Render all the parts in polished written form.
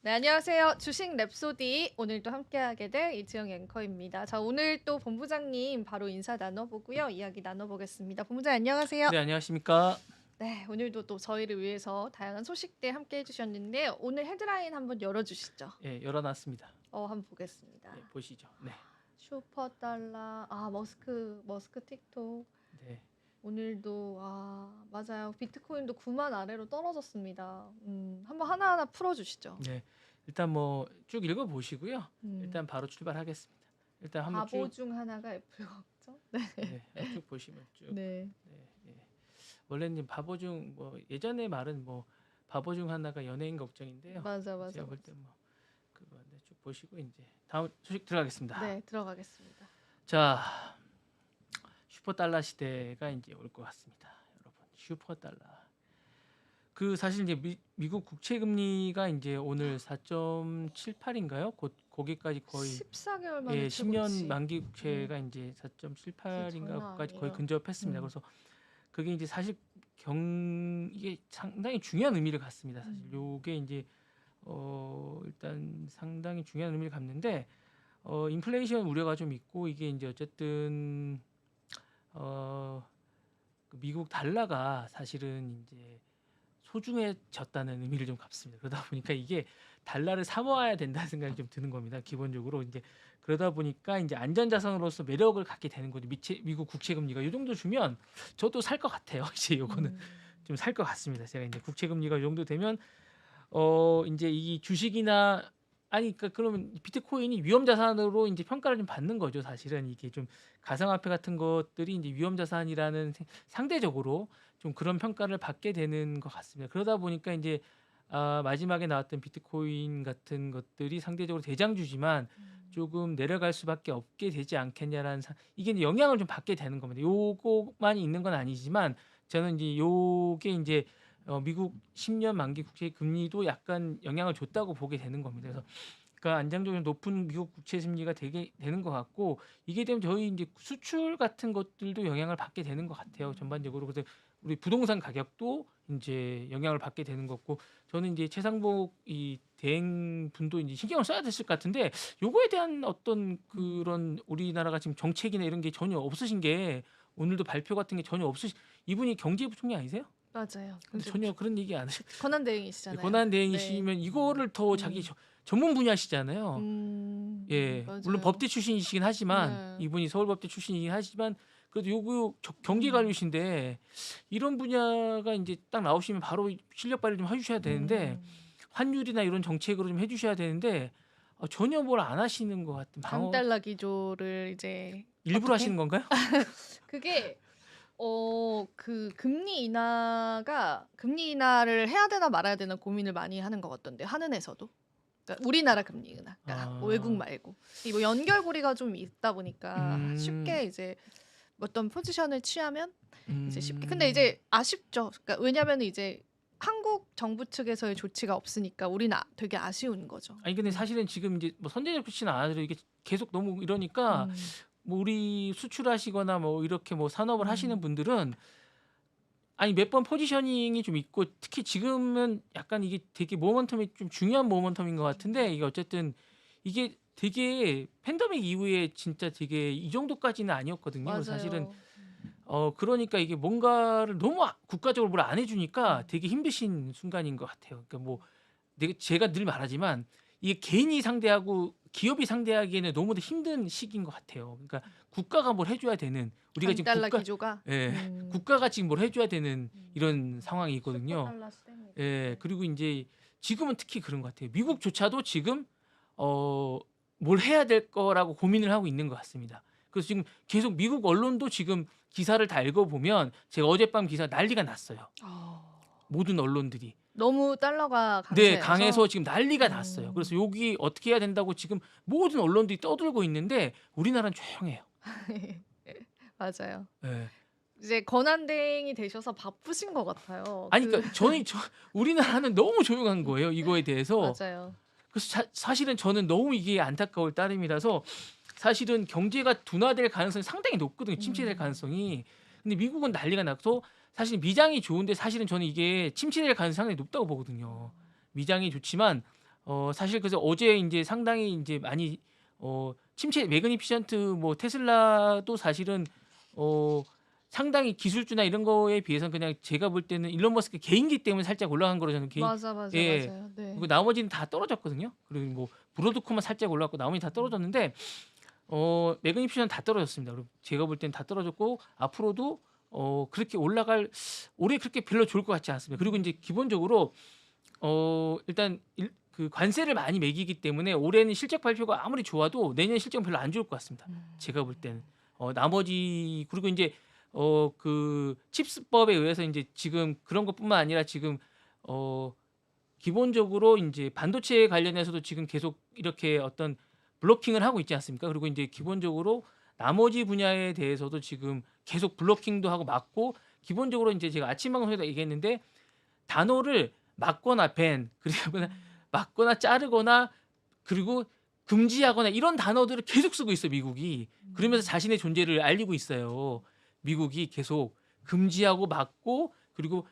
네, 안녕하세요. 주식 랩소디 오늘도 함께하게 될 이지영 앵커입니다. 자, 오늘 또 본부장님 바로 인사 나눠보고요. 이야기 나눠보겠습니다. 본부장 안녕하세요. 네, 안녕하십니까? 네, 오늘도 또 저희를 위해서 다양한 소식들 함께 해주셨는데 오늘 헤드라인 한번 열어주시죠. 예, 열어놨습니다. 한번 보겠습니다. 예, 보시죠. 네, 슈퍼달러, 머스크 틱톡. 네, 오늘도 맞아요. 비트코인도 9만 아래로 떨어졌습니다. 한번 하나하나 풀어주시죠. 네. 일단 뭐 쭉 읽어보시고요. 음. 일단 바로 출발하겠습니다. 일단 한번 바보 쭉, 중 하나가 애플 걱정. 네. 네, 쭉 보시면 쭉. 네. 네, 예. 원래는 바보 중 뭐 예전에 말은 뭐 바보 중 하나가 연예인 걱정인데요. 맞아. 제가 볼 때 뭐 그건데 쭉 보시고 이제 다음 소식 들어가겠습니다. 네, 들어가겠습니다. 자, 슈퍼달러 시대가 이제 올 것 같습니다, 여러분. 슈퍼달러. 그 사실 이제 미국 국채 금리가 이제 오늘 4.78인가요? 곧 거기까지 거의 14개월 만에 예, 최고치. 10년 만기 국채가 이제 장난 4.78인가까지 거의 아니에요. 근접했습니다. 음. 그래서 그게 이제 사실 이게 상당히 중요한 의미를 갖습니다. 사실 요게 이제 일단 상당히 중요한 의미를 갖는데 인플레이션 우려가 좀 있고 이게 이제 어쨌든 그 미국 달러가 사실은 이제 소중해졌다는 의미를 좀 갖습니다. 그러다 보니까 이게 달러를 사모아야 된다는 생각이 좀 드는 겁니다. 기본적으로 이제 그러다 보니까 이제 안전자산으로서 매력을 갖게 되는 거죠. 미국 국채 금리가 이 정도 주면 저도 살 것 같아요. 이제 요거는 좀 살 것 같습니다. 제가 이제 국채 금리가 이 정도 되면 이제 이 주식이나 아니 그러니까 그러면 비트코인이 위험 자산으로 이제 평가를 좀 받는 거죠. 사실은 이게 좀 가상화폐 같은 것들이 이제 위험 자산이라는 상대적으로 좀 그런 평가를 받게 되는 것 같습니다. 그러다 보니까 이제 마지막에 나왔던 비트코인 같은 것들이 상대적으로 대장주지만 조금 내려갈 수밖에 없게 되지 않겠냐라는 이게 이제 영향을 좀 받게 되는 겁니다. 요거만이 있는 건 아니지만 저는 이제 요게 이제 미국 10년 만기 국채 금리도 약간 영향을 줬다고 보게 되는 겁니다. 그래서 그러니까 안정적으로 높은 미국 국채 금리가 되게 되는 것 같고 이게 되면 저희 이제 수출 같은 것들도 영향을 받게 되는 것 같아요. 전반적으로 그래서 우리 부동산 가격도 이제 영향을 받게 되는 거고 저는 이제 최상복 이 대행 분도 이제 신경을 써야 됐을 것 같은데 요거에 대한 어떤 그런 우리나라가 지금 정책이나 이런 게 전혀 없으신 게 오늘도 발표 같은 게 전혀 없으시 이분이 경제부총리 아니세요? 맞아요. 근데 전혀 그런 얘기 안 하셔. 권한 대행이시잖아요. 권한 대행이시면 이거를 더 자기 전문 분야시잖아요. 예, 맞아요. 물론 법대 출신이시긴 하지만 네. 이분이 서울법대 출신이긴 하지만 그래도 요거 경제 관료신데 이런 분야가 이제 딱 나오시면 바로 실력 발휘 좀 해주셔야 되는데 환율이나 이런 정책으로 좀 해주셔야 되는데 전혀 뭘 안 하시는 것 같은 강달러 기조를 이제 일부러 어떻게? 하시는 건가요? 그게 그 금리 인하를 해야 되나 말아야 되나 고민을 많이 하는 것 같던데 한은에서도. 그러니까 우리나라 금리 인하, 그러니까 외국 말고 이 뭐 연결고리가 좀 있다 보니까 쉽게 이제 어떤 포지션을 취하면 이제 쉽게. 근데 이제 아쉽죠. 그러니까 왜냐하면 이제 한국 정부 측에서의 조치가 없으니까 우리는 되게 아쉬운 거죠. 아니 근데 사실은 지금 이제 뭐 선제적 조치는 안 하더라도 이게 계속 너무 이러니까 뭐 우리 수출하시거나 뭐 이렇게 뭐 산업을 하시는 분들은 아니 몇 번 포지셔닝이 좀 있고 특히 지금은 약간 이게 되게 모멘텀이 좀 중요한 모멘텀인 것 같은데 이게 어쨌든 이게 되게 팬데믹 이후에 진짜 되게 이 정도까지는 아니었거든요. 맞아요. 사실은 그러니까 이게 뭔가를 너무 국가적으로 뭘 안 해주니까 되게 힘드신 순간인 것 같아요. 그러니까 뭐 제가 늘 말하지만 이게 개인이 상대하고 기업이 상대하기에는 너무도 힘든 시기인 것 같아요. 그러니까 국가가 뭘 해줘야 되는 우리가 지금 강달러 기조가. 국가가 지금 뭘 해줘야 되는 이런 상황이 있거든요. 슈퍼달러 시대입니다. 예, 그리고 이제 지금은 특히 그런 것 같아요. 미국조차도 지금 뭘 해야 될 거라고 고민을 하고 있는 것 같습니다. 그래서 지금 계속 미국 언론도 지금 기사를 다 읽어보면 제가 어젯밤 기사 난리가 났어요. 모든 언론들이. 너무 달러가 네, 강세여서. 강해서 지금 난리가 났어요. 그래서 여기 어떻게 해야 된다고 지금 모든 언론들이 떠들고 있는데 우리나라는 조용해요. 맞아요. 예. 이제 권한대행이 되셔서 바쁘신 것 같아요. 아니 그러니까 우리나라는 너무 조용한 거예요. 이거에 대해서. 맞아요. 그래서 사실은 저는 너무 이게 안타까울 따름이라서 사실은 경제가 둔화될 가능성이 상당히 높거든요. 침체될 가능성이. 근데 미국은 난리가 나서 사실 미장이 좋은데 사실은 저는 이게 침체될 가능성이 상당히 높다고 보거든요. 미장이 좋지만 사실 그래서 어제 이제 상당히 이제 많이 침체 매그니피션트 뭐 테슬라도 사실은 상당히 기술주나 이런 거에 비해서는 그냥 제가 볼 때는 일론 머스크 개인기 때문에 살짝 올라간 거로 저는 개인 맞아, 맞아, 예. 맞아요. 그리고 네. 나머지는 다 떨어졌거든요. 그리고 뭐 브로드컴만 살짝 올랐고 나머지 다 떨어졌는데 매그니피션트 다 떨어졌습니다. 그리고 제가 볼 때는 다 떨어졌고 앞으로도 그렇게 올라갈 올해 그렇게 별로 좋을 것 같지 않습니다. 그리고 이제 기본적으로 일단 그 관세를 많이 매기기 때문에 올해는 실적 발표가 아무리 좋아도 내년 실적은 별로 안 좋을 것 같습니다. 제가 볼 때는 나머지 그리고 이제 그 칩스법에 의해서 이제 지금 그런 것뿐만 아니라 지금 기본적으로 이제 반도체 관련해서도 지금 계속 이렇게 어떤 블로킹을 하고 있지 않습니까? 그리고 이제 기본적으로 나머지 분야에 대해서도 지금 계속 블로킹도 하고 막고 기본적으로 이제 제가 아침 방송에다 얘기했는데 단어를 막거나 밴 그리고 막거나 자르거나 그리고 금지하거나 이런 단어들을 계속 쓰고 있어요 미국이. 그러면서 자신의 존재를 알리고 있어요. 미국이 계속 금지하고 막고 그리고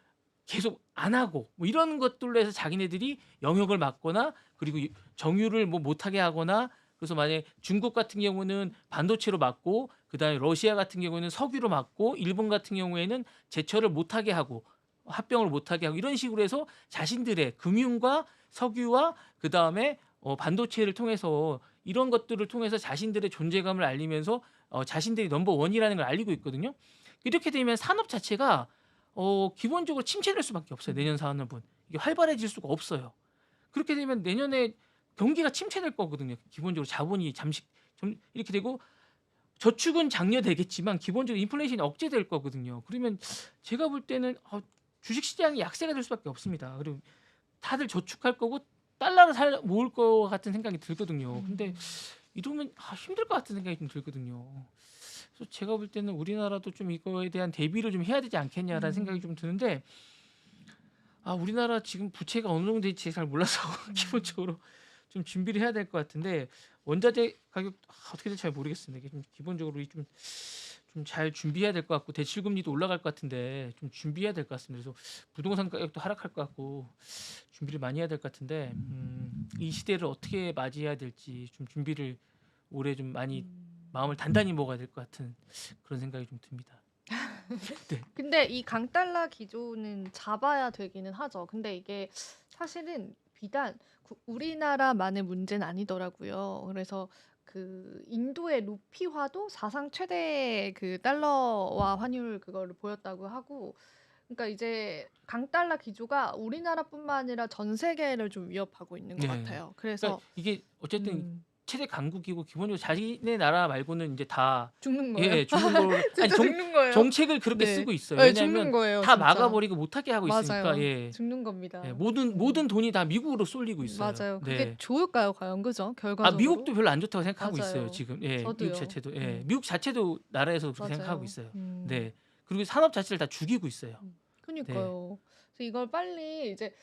계속 안 하고 뭐 이런 것들로 해서 자기네들이 영역을 막거나 그리고 정유를 뭐 못하게 하거나 그래서 만약에 중국 같은 경우는 반도체로 막고 그다음에 러시아 같은 경우는 석유로 막고 일본 같은 경우에는 제철을 못하게 하고 합병을 못하게 하고 이런 식으로 해서 자신들의 금융과 석유와 그다음에 반도체를 통해서 이런 것들을 통해서 자신들의 존재감을 알리면서 자신들이 넘버 원이라는 걸 알리고 있거든요. 이렇게 되면 산업 자체가 기본적으로 침체될 수밖에 없어요. 내년 산업은 이게 활발해질 수가 없어요. 그렇게 되면 내년에 경기가 침체될 거거든요. 기본적으로 자본이 좀 이렇게 되고 저축은 장려되겠지만 기본적으로 인플레이션이 억제될 거거든요. 그러면 제가 볼 때는 주식시장이 약세가 될 수밖에 없습니다. 그리고 다들 저축할 거고 달러를 모을 거 같은 생각이 들거든요. 근데 이러면 힘들 것 같은 생각이 좀 들거든요. 그래서 제가 볼 때는 우리나라도 좀 이거에 대한 대비를 좀 해야 되지 않겠냐라는 생각이 좀 드는데 우리나라 지금 부채가 어느 정도 될지 잘 몰라서 기본적으로 좀 준비를 해야 될 것 같은데 원자재 가격 어떻게 될지 잘 모르겠습니다. 이게 좀 기본적으로 좀 잘 준비해야 될 것 같고 대출금리도 올라갈 것 같은데 좀 준비해야 될 것 같습니다. 그래서 부동산 가격도 하락할 것 같고 준비를 많이 해야 될 것 같은데 이 시대를 어떻게 맞이해야 될지 좀 준비를 올해 좀 많이 마음을 단단히 먹어야 될 것 같은 그런 생각이 좀 듭니다. 네. 근데 이 강달러 기조는 잡아야 되기는 하죠. 근데 이게 사실은 비단 우리나라만의 문제는 아니더라고요. 그래서 그 인도의 루피화도 사상 최대 그 달러화 환율 그거를 보였다고 하고, 그러니까 이제 강달러 기조가 우리나라뿐만 아니라 전 세계를 좀 위협하고 있는 것 네. 같아요. 그러니까 그래서 이게 어쨌든 최대 강국이고 기본적으로 자기네 나라 말고는 이제 다 죽는 거예요. 죽는 거로 아니 진짜 죽는 거예요. 정책을 그렇게 네. 쓰고 있어요. 네, 죽는 왜냐하면 거예요, 다 진짜. 막아버리고 못하게 하고 있으니까 맞아요. 죽는 겁니다. 모든 돈이 다 미국으로 쏠리고 있어요. 맞아요. 그게 네. 좋을까요, 과연? 그죠? 결과적으로. 미국도 별로 안 좋다고 생각하고 맞아요. 있어요. 지금 미국 저도요. 자체도 미국 자체도 나라에서 그렇게 생각하고 맞아요. 있어요. 네. 그리고 산업 자체를 다 죽이고 있어요. 그니까요. 그래서 이걸 빨리 이제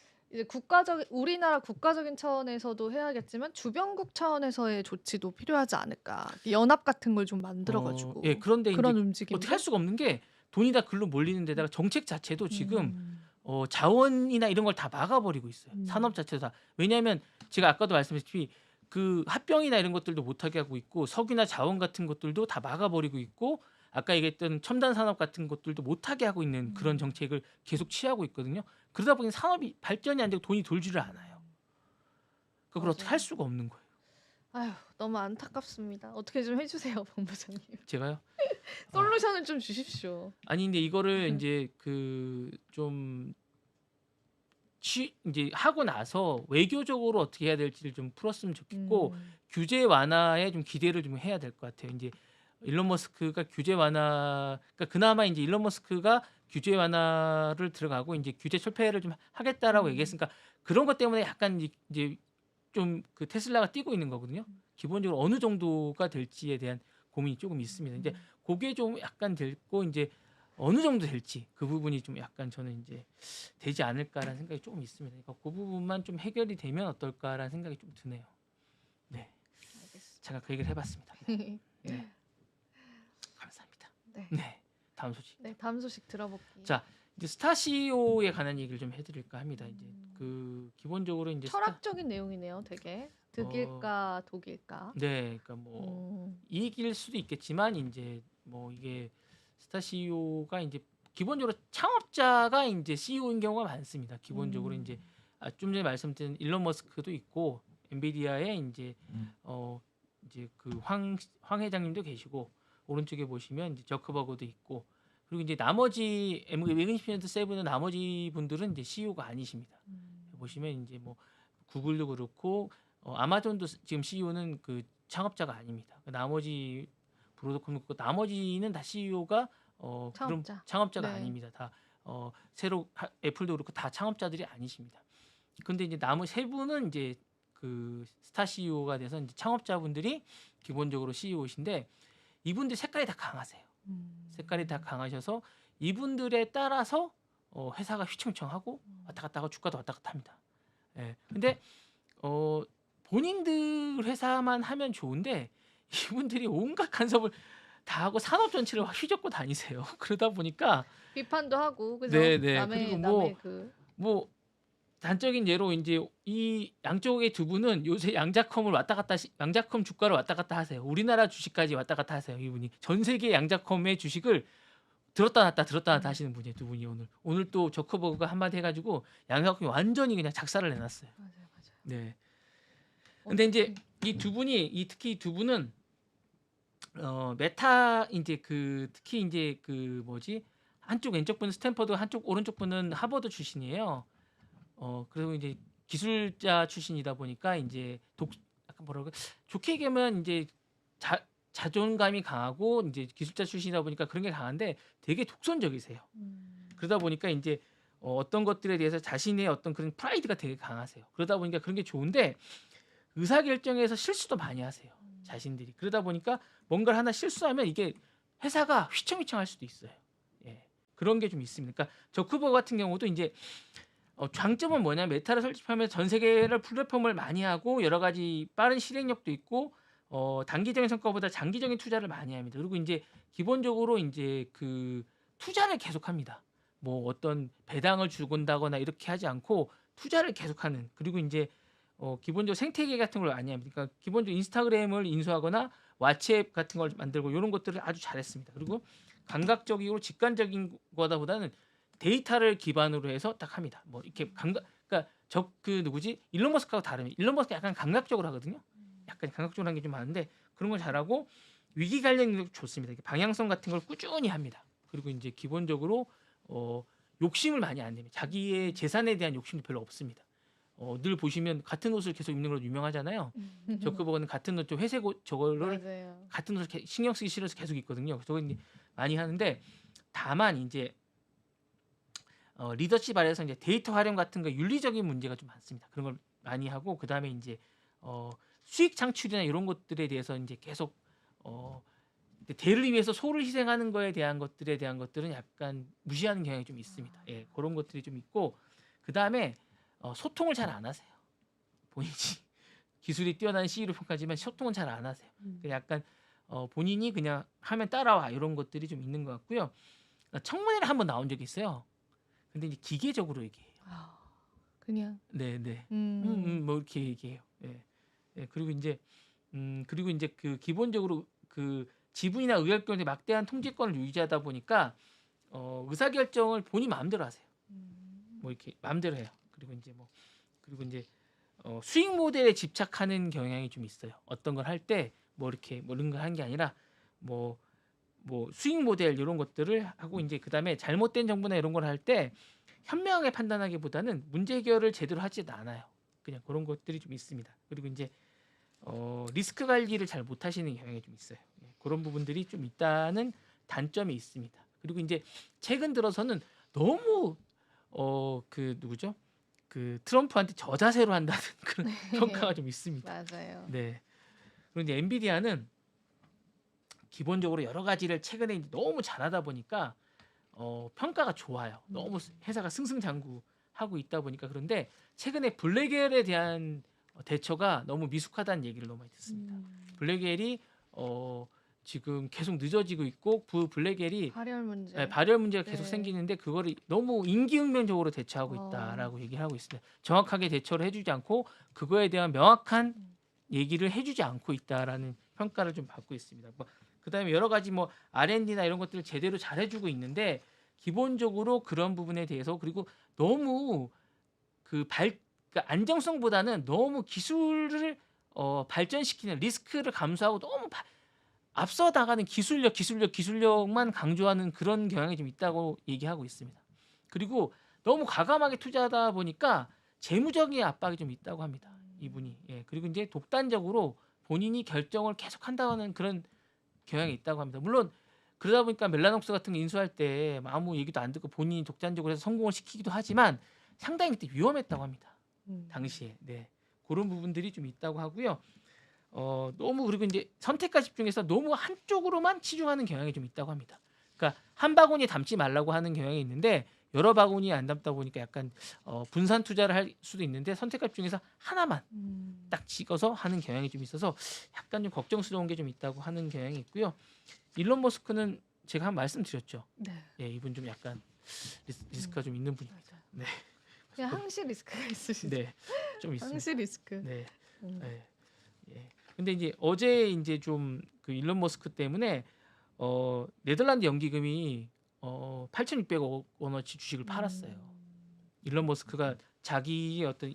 우리나라 국가적인 차원에서도 해야겠지만 주변국 차원에서의 조치도 필요하지 않을까. 연합 같은 걸 좀 만들어가지고 그런데 그런 이제 움직임. 어떻게 할 수가 없는 게 돈이 다 글로 몰리는 데다가 정책 자체도 지금 자원이나 이런 걸 다 막아버리고 있어요. 산업 자체도 다. 왜냐하면 제가 아까도 말씀드렸듯이 그 합병이나 이런 것들도 못하게 하고 있고 석유나 자원 같은 것들도 다 막아버리고 있고 아까 얘기했던 첨단 산업 같은 것들도 못하게 하고 있는 그런 정책을 계속 취하고 있거든요. 그러다 보니 산업이 발전이 안 되고 돈이 돌지를 않아요. 그걸 어떻게 할 수가 없는 거예요. 아휴, 너무 안타깝습니다. 어떻게 좀 해주세요, 본부장님. 제가요? 솔루션을 좀 주십시오. 아니 근데 이거를 이제 좀 이제 하고 나서 외교적으로 어떻게 해야 될지를 좀 풀었으면 좋겠고 규제 완화에 좀 기대를 좀 해야 될 것 같아요. 이제 일론 머스크가 규제 완화, 그러니까 그나마 이제 일론 머스크가 규제 완화를 들어가고 이제 규제 철폐를 좀 하겠다라고 얘기했으니까 그런 것 때문에 약간 이제 좀 그 테슬라가 뛰고 있는 거거든요. 기본적으로 어느 정도가 될지에 대한 고민이 조금 있습니다. 이제 그게 좀 약간 됐고 이제 어느 정도 될지 그 부분이 좀 약간 저는 이제 되지 않을까라는 생각이 조금 있습니다. 그러니까 그 부분만 좀 해결이 되면 어떨까라는 생각이 좀 드네요. 네, 알겠습니다. 제가 그 얘기를 해봤습니다. 네, 감사합니다. 네, 다음 소식. 네, 다음 소식 들어볼게요. 자, 이제 스타시오에 관한 얘기를 좀 해드릴까 합니다. 이제 그 기본적으로 이제 철학적인 내용이네요, 되게. 득일까 독일까. 네, 그러니까 뭐 음. 이익일 수도 있겠지만 이제 뭐 이게 스타 CEO가 이제 기본적으로 창업자가 이제 CEO인 경우가 많습니다. 기본적으로 이제 좀 전에 말씀드린 일론 머스크도 있고 엔비디아의 이제 이제 그 황 회장님도 계시고 오른쪽에 보시면 이제 저커버그도 있고 그리고 이제 나머지 매그니피션트 세븐은 나머지 분들은 이제 CEO가 아니십니다. 보시면 이제 뭐 구글도 그렇고 아마존도 지금 CEO는 그 창업자가 아닙니다. 나머지 브로드컴도 그렇고 나머지는 다 CEO가 그런 창업자. 창업자가 네. 아닙니다. 다 새로 애플도 그렇고 다 창업자들이 아니십니다. 근데 이제 나머지 세 분은 이제 그 스타 CEO가 돼서 이제 창업자분들이 기본적으로 CEO이신데 이분들 색깔이 다 강하세요. 색깔이 다 강하셔서 이분들에 따라서 회사가 휘청휘청하고 왔다 갔다 하고 주가도 왔다 갔다 합니다. 예. 근데 본인들 회사만 하면 좋은데 이분들이 온갖 간섭을 다 하고 산업 전체를 휘젓고 다니세요. 그러다 보니까 비판도 하고 그죠? 네네. 그리고 남의 그 뭐 단적인 예로 이제 이 양쪽의 두 분은 요새 양자컴을 왔다 갔다 양자컴 주가를 왔다 갔다 하세요. 우리나라 주식까지 왔다 갔다 하세요. 이분이 전 세계 양자컴의 주식을 들었다 놨다 하시는 분이에요. 두 분이 오늘 또 저커버그가 한마디 해가지고 양자컴이 완전히 그냥 작사를 내놨어요. 맞아요. 네. 근데 이제 이 두 분이 특히 두 분은 메타 이제 그 특히 이제 그 뭐지 한쪽 왼쪽 분은 스탠퍼드 한쪽 오른쪽 분은 하버드 출신이에요. 그리고 이제 기술자 출신이다 보니까 이제 약간 뭐라고 좋게 얘기하면 이제 자존감이 강하고 이제 기술자 출신이다 보니까 그런 게 강한데 되게 독선적이세요. 그러다 보니까 이제 어떤 것들에 대해서 자신의 어떤 그런 프라이드가 되게 강하세요. 그러다 보니까 그런 게 좋은데 의사결정에서 실수도 많이 하세요. 자신들이. 그러다 보니까 뭔가를 하나 실수하면 이게 회사가 휘청휘청할 수도 있어요. 예. 그런 게 좀 있습니다. 그러니까 저크버그 같은 경우도 이제 장점은 뭐냐면 메타를 설립하면 전 세계를 플랫폼을 많이 하고 여러 가지 빠른 실행력도 있고 단기적인 성과보다 장기적인 투자를 많이 합니다. 그리고 이제 기본적으로 이제 그 투자를 계속합니다. 뭐 어떤 배당을 주곤다거나 이렇게 하지 않고 투자를 계속하는 그리고 이제 기본적으로 생태계 같은 걸 많이 합니다. 그러니까 기본적으로 인스타그램을 인수하거나 왓츠앱 같은 걸 만들고 이런 것들을 아주 잘했습니다. 그리고 감각적이고 직관적인 거다보다는 데이터를 기반으로 해서 딱 합니다. 뭐 이렇게 그러니까 그 누구지 일론 머스크하고 다르면 일론 머스크 약간 감각적으로 하거든요. 약간 감각적으로 하는 게 좀 많은데 그런 걸 잘하고 위기 관리도 좋습니다. 방향성 같은 걸 꾸준히 합니다. 그리고 이제 기본적으로 욕심을 많이 안 내면 자기의 재산에 대한 욕심도 별로 없습니다. 늘 보시면 같은 옷을 계속 입는 걸로 유명하잖아요. 저크버그는 같은 옷, 회색 옷 저거를 맞아요. 같은 옷을 신경 쓰기 싫어서 계속 입거든요. 저거 이제 많이 하는데 다만 이제 리더십 아래에서 이제 데이터 활용 같은 거 윤리적인 문제가 좀 많습니다. 그런 걸 많이 하고 그 다음에 이제 수익 창출이나 이런 것들에 대해서 이제 계속 대를 위해서 소를 희생하는 거에 대한 것들에 대한 것들은 약간 무시하는 경향이 좀 있습니다. 예, 그런 것들이 좀 있고 그 다음에 소통을 잘 안 하세요. 본인이 기술이 뛰어난 CEO로 평가하지만 소통은 잘 안 하세요. 약간 본인이 그냥 하면 따라와 이런 것들이 좀 있는 것 같고요. 청문회를 한번 나온 적이 있어요. 근데 이제 기계적으로 얘기해요. 그냥. 네네. 뭐 이렇게 얘기해요. 예. 예. 그리고 이제 그 기본적으로 그 지분이나 의결권의 막대한 통제권을 유지하다 보니까 의사결정을 본인 마음대로 하세요. 뭐 이렇게 마음대로 해요. 그리고 이제 수익 모델에 집착하는 경향이 좀 있어요. 어떤 걸 할 때 뭐 이렇게 뭐 이런 걸 하는 게 아니라 뭐 수익 모델 이런 것들을 하고 이제 그다음에 잘못된 정보나 이런 걸 할 때 현명하게 판단하기보다는 문제 해결을 제대로 하지 않아요. 그냥 그런 것들이 좀 있습니다. 그리고 이제 리스크 관리를 잘 못하시는 경향이 좀 있어요. 예, 그런 부분들이 좀 있다는 단점이 있습니다. 그리고 이제 최근 들어서는 너무 그 누구죠? 그 트럼프한테 저자세로 한다는 그런 평가가 좀 있습니다. 맞아요. 네. 그리고 이제 엔비디아는 기본적으로 여러 가지를 최근에 이제 너무 잘하다 보니까 평가가 좋아요. 너무 회사가 승승장구하고 있다 보니까 그런데 최근에 블랙웰에 대한 대처가 너무 미숙하다는 얘기를 너무 많이 듣습니다. 블랙웰이 지금 계속 늦어지고 있고 블랙엘이 발열 문제. 발열 문제가 계속 네. 생기는데 그거를 너무 임기응변적으로 대처하고 어. 있다라고 얘기를 하고 있습니다. 정확하게 대처를 해주지 않고 그거에 대한 명확한 얘기를 해주지 않고 있다라는 평가를 좀 받고 있습니다. 그다음에 여러 가지 뭐 R&D나 이런 것들을 제대로 잘 해주고 있는데 기본적으로 그런 부분에 대해서 그리고 너무 그러니까 안정성보다는 너무 기술을 발전시키는 리스크를 감수하고 너무 앞서 나가는 기술력만 강조하는 그런 경향이 좀 있다고 얘기하고 있습니다. 그리고 너무 과감하게 투자하다 보니까 재무적인 압박이 좀 있다고 합니다. 이분이. 예. 그리고 이제 독단적으로 본인이 결정을 계속 한다는 그런 경향이 있다고 합니다. 물론 그러다 보니까 멜라녹스 같은 거 인수할 때 아무 얘기도 안 듣고 본인이 독단적으로 해서 성공을 시키기도 하지만 상당히 그때 위험했다고 합니다. 당시에. 네. 그런 부분들이 좀 있다고 하고요. 너무 그리고 이제 선택과 집중해서 너무 한쪽으로만 치중하는 경향이 좀 있다고 합니다. 그러니까 한 바구니에 담지 말라고 하는 경향이 있는데 여러 바구니에 안 담다 보니까 약간 분산 투자를 할 수도 있는데 선택과 집중해서 하나만 딱 찍어서 하는 경향이 좀 있어서 약간 좀 걱정스러운 게 좀 있다고 하는 경향이 있고요. 일론 머스크는 제가 한 말씀드렸죠. 네. 예, 이분 좀 약간 리스크가 좀 있는 분입니다. 맞아요. 네. 그냥 항시 리스크가 있으시죠. 네. 좀 있습니다. 항시 리스크. 네. 음. 예. 예. 근데 이제 어제 이제 좀 그 일론 머스크 때문에 네덜란드 연기금이 8,600억 원어치 주식을 팔았어요. 일론 머스크가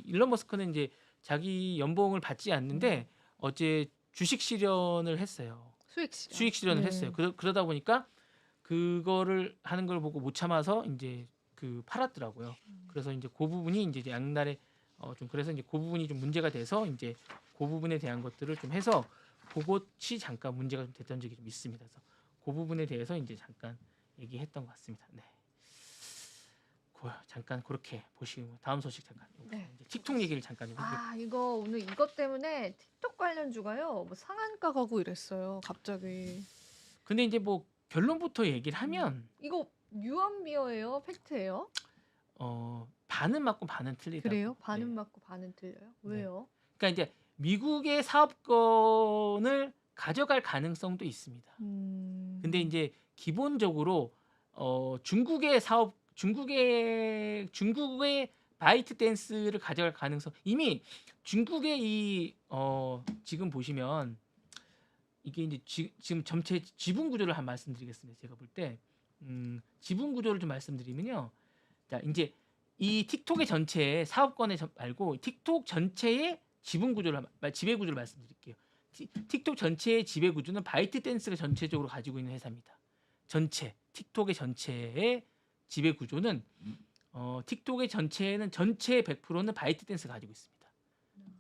일론 머스크는 이제 자기 연봉을 받지 않는데 어제 주식 실현을 했어요. 수익 실현을 했어요. 그러다 보니까 그거를 하는 걸 보고 못 참아서 이제 팔았더라고요. 그래서 이제 그 부분이 이제 양날에 좀 그래서 이제 그 부분이 좀 문제가 돼서 이제 그 부분에 대한 것들을 좀 해서 그것이 잠깐 문제가 좀 됐던 적이 좀 있습니다. 그래서 그 부분에 대해서 이제 잠깐 얘기했던 것 같습니다. 네. 잠깐 그렇게 보시고 다음 소식 잠깐. 네. 이제 틱톡 얘기를 잠깐 좀 해볼게요. 이거 오늘 이것 때문에 틱톡 관련주가요. 뭐 상한가 가고 이랬어요. 갑자기. 근데 이제 뭐 결론부터 얘기를 하면 이거 유언비어예요? 팩트예요? 반은 맞고 반은 틀리다. 그래요? 반은 네. 맞고 반은 틀려요? 왜요? 그러니까 이제 미국의 사업권을 가져갈 가능성도 있습니다. 근데 이제 기본적으로 중국의 바이트 댄스를 가져갈 가능성 이미 중국의 지금 보시면 이게 이제 지금 전체 지분 구조를 한 말씀드리겠습니다. 제가 볼 때 지분 구조를 좀 말씀드리면요. 자, 이제 이 틱톡의 전체 사업권에 말고 틱톡 전체의 지배 구조를 말씀드릴게요. 틱톡 전체의 지배 구조는 바이트 댄스가 전체적으로 가지고 있는 회사입니다. 틱톡의 전체의 지배 구조는 틱톡의 전체는 전체 100%는 바이트 댄스가 가지고 있습니다.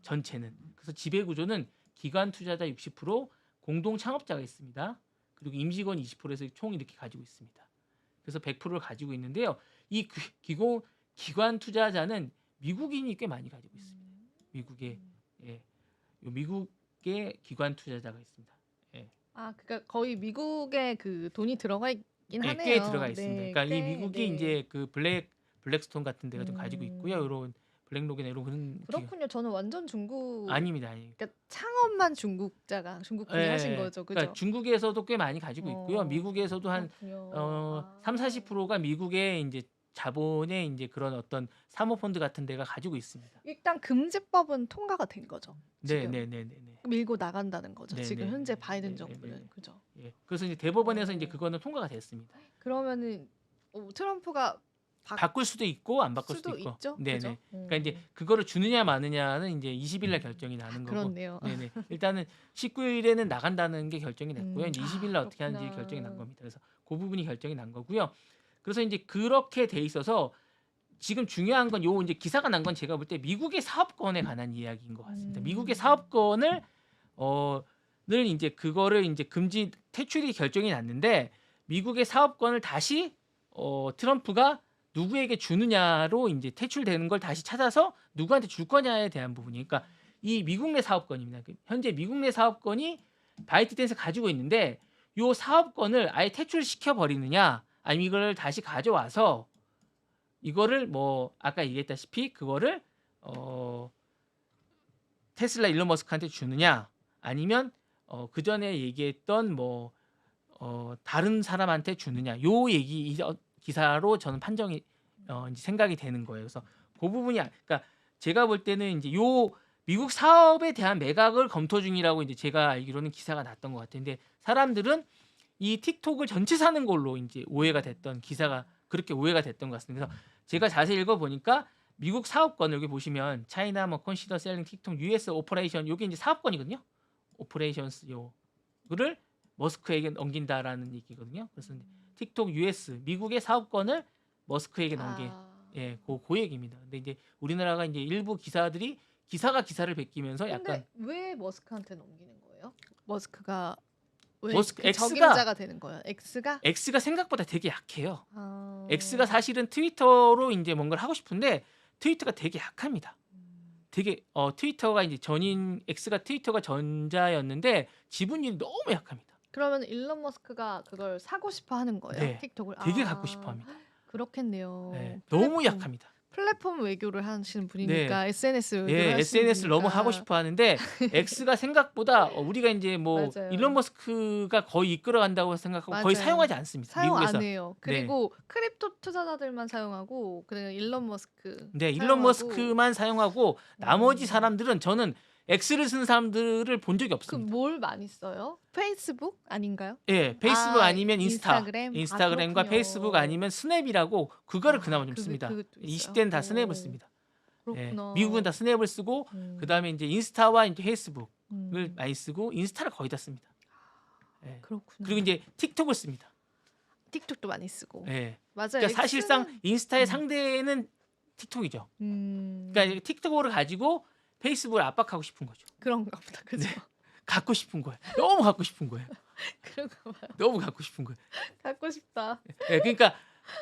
전체는. 그래서 지배 구조는 기관 투자자 60%, 공동 창업자가 있습니다. 그리고 임직원 20%에서 총 이렇게 가지고 있습니다. 그래서 100%를 가지고 있는데요. 이 기관 투자자는 미국인이 꽤 많이 가지고 있습니다. 미국의 기관 투자자가 있습니다. 예. 그러니까 거의 미국에 그 돈이 들어가 있긴 하네요. 꽤 들어가 있습니다. 네, 그러니까 이 미국이 이제 그 블랙스톤 같은 데가 좀 가지고 있고요. 이런 블랙록이나 이런 그렇군요. 저는 완전 중국 아닙니다. 그러니까 창업만 중국군이 하신 거죠. 그죠? 그러니까 중국에서도 꽤 많이 가지고 있고요. 미국에서도 한 30-40%가 미국의 이제 자본의 이제 그런 어떤 사모펀드 같은 데가 가지고 있습니다. 일단 금지법은 통과가 된 거죠. 지금. 네. 밀고 나간다는 거죠. 네, 지금 네, 현제 네, 바이든 네, 정부는. 네. 그죠? 예. 그래서 이제 대법원에서 이제 그거는 통과가 됐습니다. 그러면은 트럼프가 바꿀 수도 있고 안 바꿀 수도 있고. 있죠. 네네. 그죠? 그러니까 이제 그거를 주느냐 마느냐는 이제 20일 날 결정이 나는 거고. 그렇네요. 네네. 일단은 19일에는 나간다는 게 결정이 됐고요. 이제 20일 날 어떻게 그렇구나. 하는지 결정이 난 겁니다. 그래서 그 부분이 결정이 난 거고요. 그래서 이제 그렇게 돼 있어서 지금 중요한 건 요 이제 기사가 난 건 제가 볼 때 미국의 사업권에 관한 이야기인 것 같습니다. 미국의 사업권을 늘 이제 그거를 이제 금지 퇴출이 결정이 났는데 미국의 사업권을 다시 트럼프가 누구에게 주느냐로 이제 퇴출되는 걸 다시 찾아서 누구한테 줄 거냐에 대한 부분이 그러니까 이 미국 내 사업권입니다. 현재 미국 내 사업권이 바이트 댄스 가지고 있는데 요 사업권을 아예 퇴출시켜 버리느냐 아니면 이걸 다시 가져와서 이거를 뭐 아까 얘기했다시피 그거를 테슬라 일론 머스크한테 주느냐 아니면 그 전에 얘기했던 뭐 다른 사람한테 주느냐 요 기사로 저는 판정이 이제 생각이 되는 거예요. 그래서 그 부분이 그러니까 제가 볼 때는 이제 요 미국 사업에 대한 매각을 검토 중이라고 이제 제가 알기로는 기사가 났던 것 같아요. 근데 사람들은 이 틱톡을 전체 사는 걸로 이제 오해가 됐던 기사가 그렇게 오해가 됐던 것 같습니다. 그래서 제가 자세히 읽어 보니까 미국 사업권 여기 보시면 차이나 뭐 컨시더 셀링 틱톡 US 오퍼레이션 요게 이제 사업권이거든요. 오퍼레이션스 요를 머스크에게 넘긴다라는 얘기거든요. 그래서 틱톡 US 미국의 사업권을 머스크에게 넘긴 그 얘기입니다. 근데 이제 우리나라가 이제 일부 기사들이 기사가 기사를 베끼면서 약간 근데 왜 머스크한테 넘기는 거예요? 머스크가 왜 머스크 그 X가 적임자가 되는 거예요? X가 생각보다 되게 약해요. 아. X가 사실은 트위터로 이제 뭔가를 하고 싶은데 트위터가 되게 약합니다. 되게 트위터가 이제 X가 트위터가 전자였는데 지분율이 너무 약합니다. 그러면 일론 머스크가 그걸 사고 싶어 하는 거예요? 네, 틱톡을? 되게 갖고 싶어 합니다. 그렇겠네요. 네, 너무 약합니다. 플랫폼 외교를 하시는 네, 분이니까 SNS 외교를 예, 하시는 SNS를 너무 분이니까. 하고 싶어 하는데 X가 생각보다 우리가 이제 뭐 맞아요. 일론 머스크가 거의 이끌어간다고 생각하고 거의 맞아요. 사용하지 않습니다. 사용 미국에서. 안 해요. 그리고 크립토 투자자들만 사용하고 그냥 일론 머스크 네, 일론 사용하고. 머스크만 사용하고 나머지 사람들은 저는 X를 쓴 사람들을 본 적이 그 없습니다. 뭘 많이 써요? 페이스북 아닌가요? 예, 페이스북 아니면 인스타그램? 인스타그램과 그렇군요. 페이스북 아니면 스냅이라고 그거를 그나마 좀 그게 씁니다. 그것도 있어요? 20대는 다 스냅을 씁니다. 예, 그렇구나. 미국은 다 스냅을 쓰고 그다음에 이제 인스타와 이제 페이스북을 많이 쓰고 인스타를 거의 다 씁니다. 예. 그렇구나. 그리고 이제 틱톡을 씁니다. 틱톡도 많이 쓰고. 예. 맞아요. 그러니까 사실상 X는 인스타의 상대는 틱톡이죠. 그러니까 틱톡을 가지고 페이스북을 압박하고 싶은 거죠. 그런가 보다. 그죠? 갖고 싶은 거예요. 너무 갖고 싶은 거예요. 그런가 봐요. 너무 갖고 싶은 거예요. 갖고 싶다. 예, 그러니까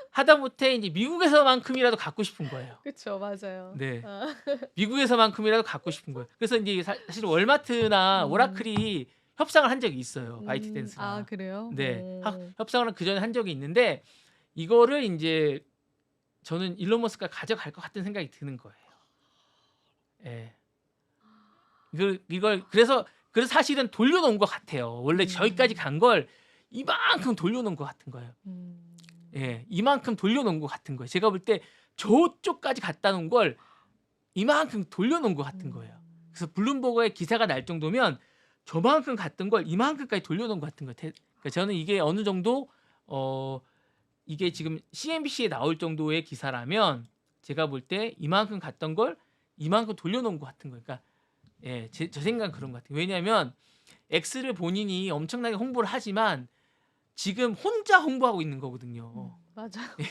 하다못해 이제 미국에서만큼이라도 갖고 싶은 거예요. 그쵸, 맞아요. 네. 아. 미국에서만큼이라도 갖고 싶은 거예요. 그래서 이제 사실 월마트나 오라클이 협상을 한 적이 있어요. 바이트댄스랑. 아, 그래요? 네. 협상을 그 전에 한 적이 있는데 이거를 이제 저는 일론 머스크가 가져갈 것 같은 생각이 드는 거예요. 예. 이걸 그래서 사실은 돌려놓은 것 같아요. 원래 저기까지 간 걸 이만큼 돌려놓은 것 같은 거예요. 예, 이만큼 돌려놓은 것 같은 거예요. 제가 볼 때 저쪽까지 갔다 놓은 걸 이만큼 돌려놓은 것 같은 거예요. 그래서 블룸버그의 기사가 날 정도면 저만큼 갔던 걸 이만큼까지 돌려놓은 것 같은 거예요. 그러니까 저는 이게 어느 정도 이게 지금 CNBC에 나올 정도의 기사라면 제가 볼 때 이만큼 갔던 걸 이만큼 돌려놓은 것 같은 거예요. 그러니까 예, 제 생각은 그런 것 같아요. 왜냐하면 X를 본인이 엄청나게 홍보를 하지만 지금 혼자 홍보하고 있는 거거든요. 맞아요. 예.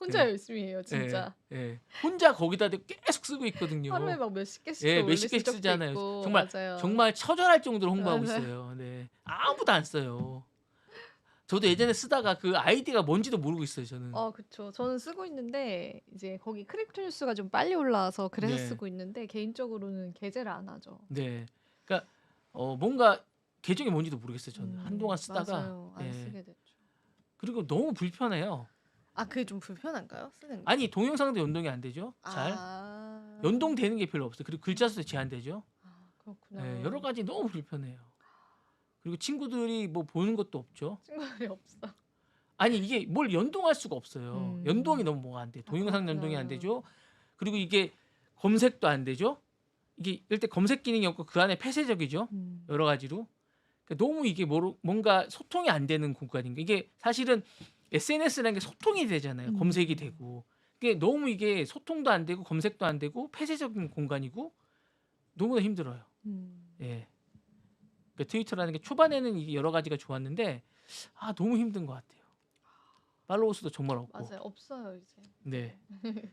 혼자 열심히 해요, 진짜. 예. 혼자 거기다 계속 쓰고 있거든요. 하루에 막 몇십 개씩 예, 몇십 개씩 쓰잖아요. 정말 처절할 정도로 홍보하고 맞아요. 있어요. 네. 아무도 안 써요. 저도 예전에 쓰다가 그 아이디가 뭔지도 모르고 있어요, 저는. 그쵸. 저는 쓰고 있는데 이제 거기 크립토 뉴스가 좀 빨리 올라와서 그래서 네. 쓰고 있는데 개인적으로는 게재를 안 하죠. 네. 그러니까 뭔가 계정이 뭔지도 모르겠어요, 저는. 한동안 쓰다가 맞아요. 안 쓰게 됐죠. 그리고 너무 불편해요. 그게 좀 불편한가요? 쓰는 게? 아니, 동영상도 연동이 안 되죠. 잘. 연동되는 게 별로 없어요. 그리고 글자 수도 제한되죠. 그렇구나. 네, 여러 가지 너무 불편해요. 그리고 친구들이 뭐 보는 것도 없죠. 친구들이 없어. 아니, 이게 뭘 연동할 수가 없어요. 연동이 너무 뭐가 안 돼. 동영상 연동이 안 되죠. 그리고 이게 검색도 안 되죠. 이게 일단 검색 기능이 없고 그 안에 폐쇄적이죠. 여러 가지로. 그러니까 너무 이게 뭔가 소통이 안 되는 공간인가. 이게 사실은 SNS라는 게 소통이 되잖아요. 검색이 되고. 이게 너무 이게 소통도 안 되고 검색도 안 되고 폐쇄적인 공간이고 너무나 힘들어요. 예. 그러니까 트위터라는 게 초반에는 이게 여러 가지가 좋았는데 너무 힘든 것 같아요. 팔로워 수도 정말 없고. 맞아요. 없어요, 이제. 네.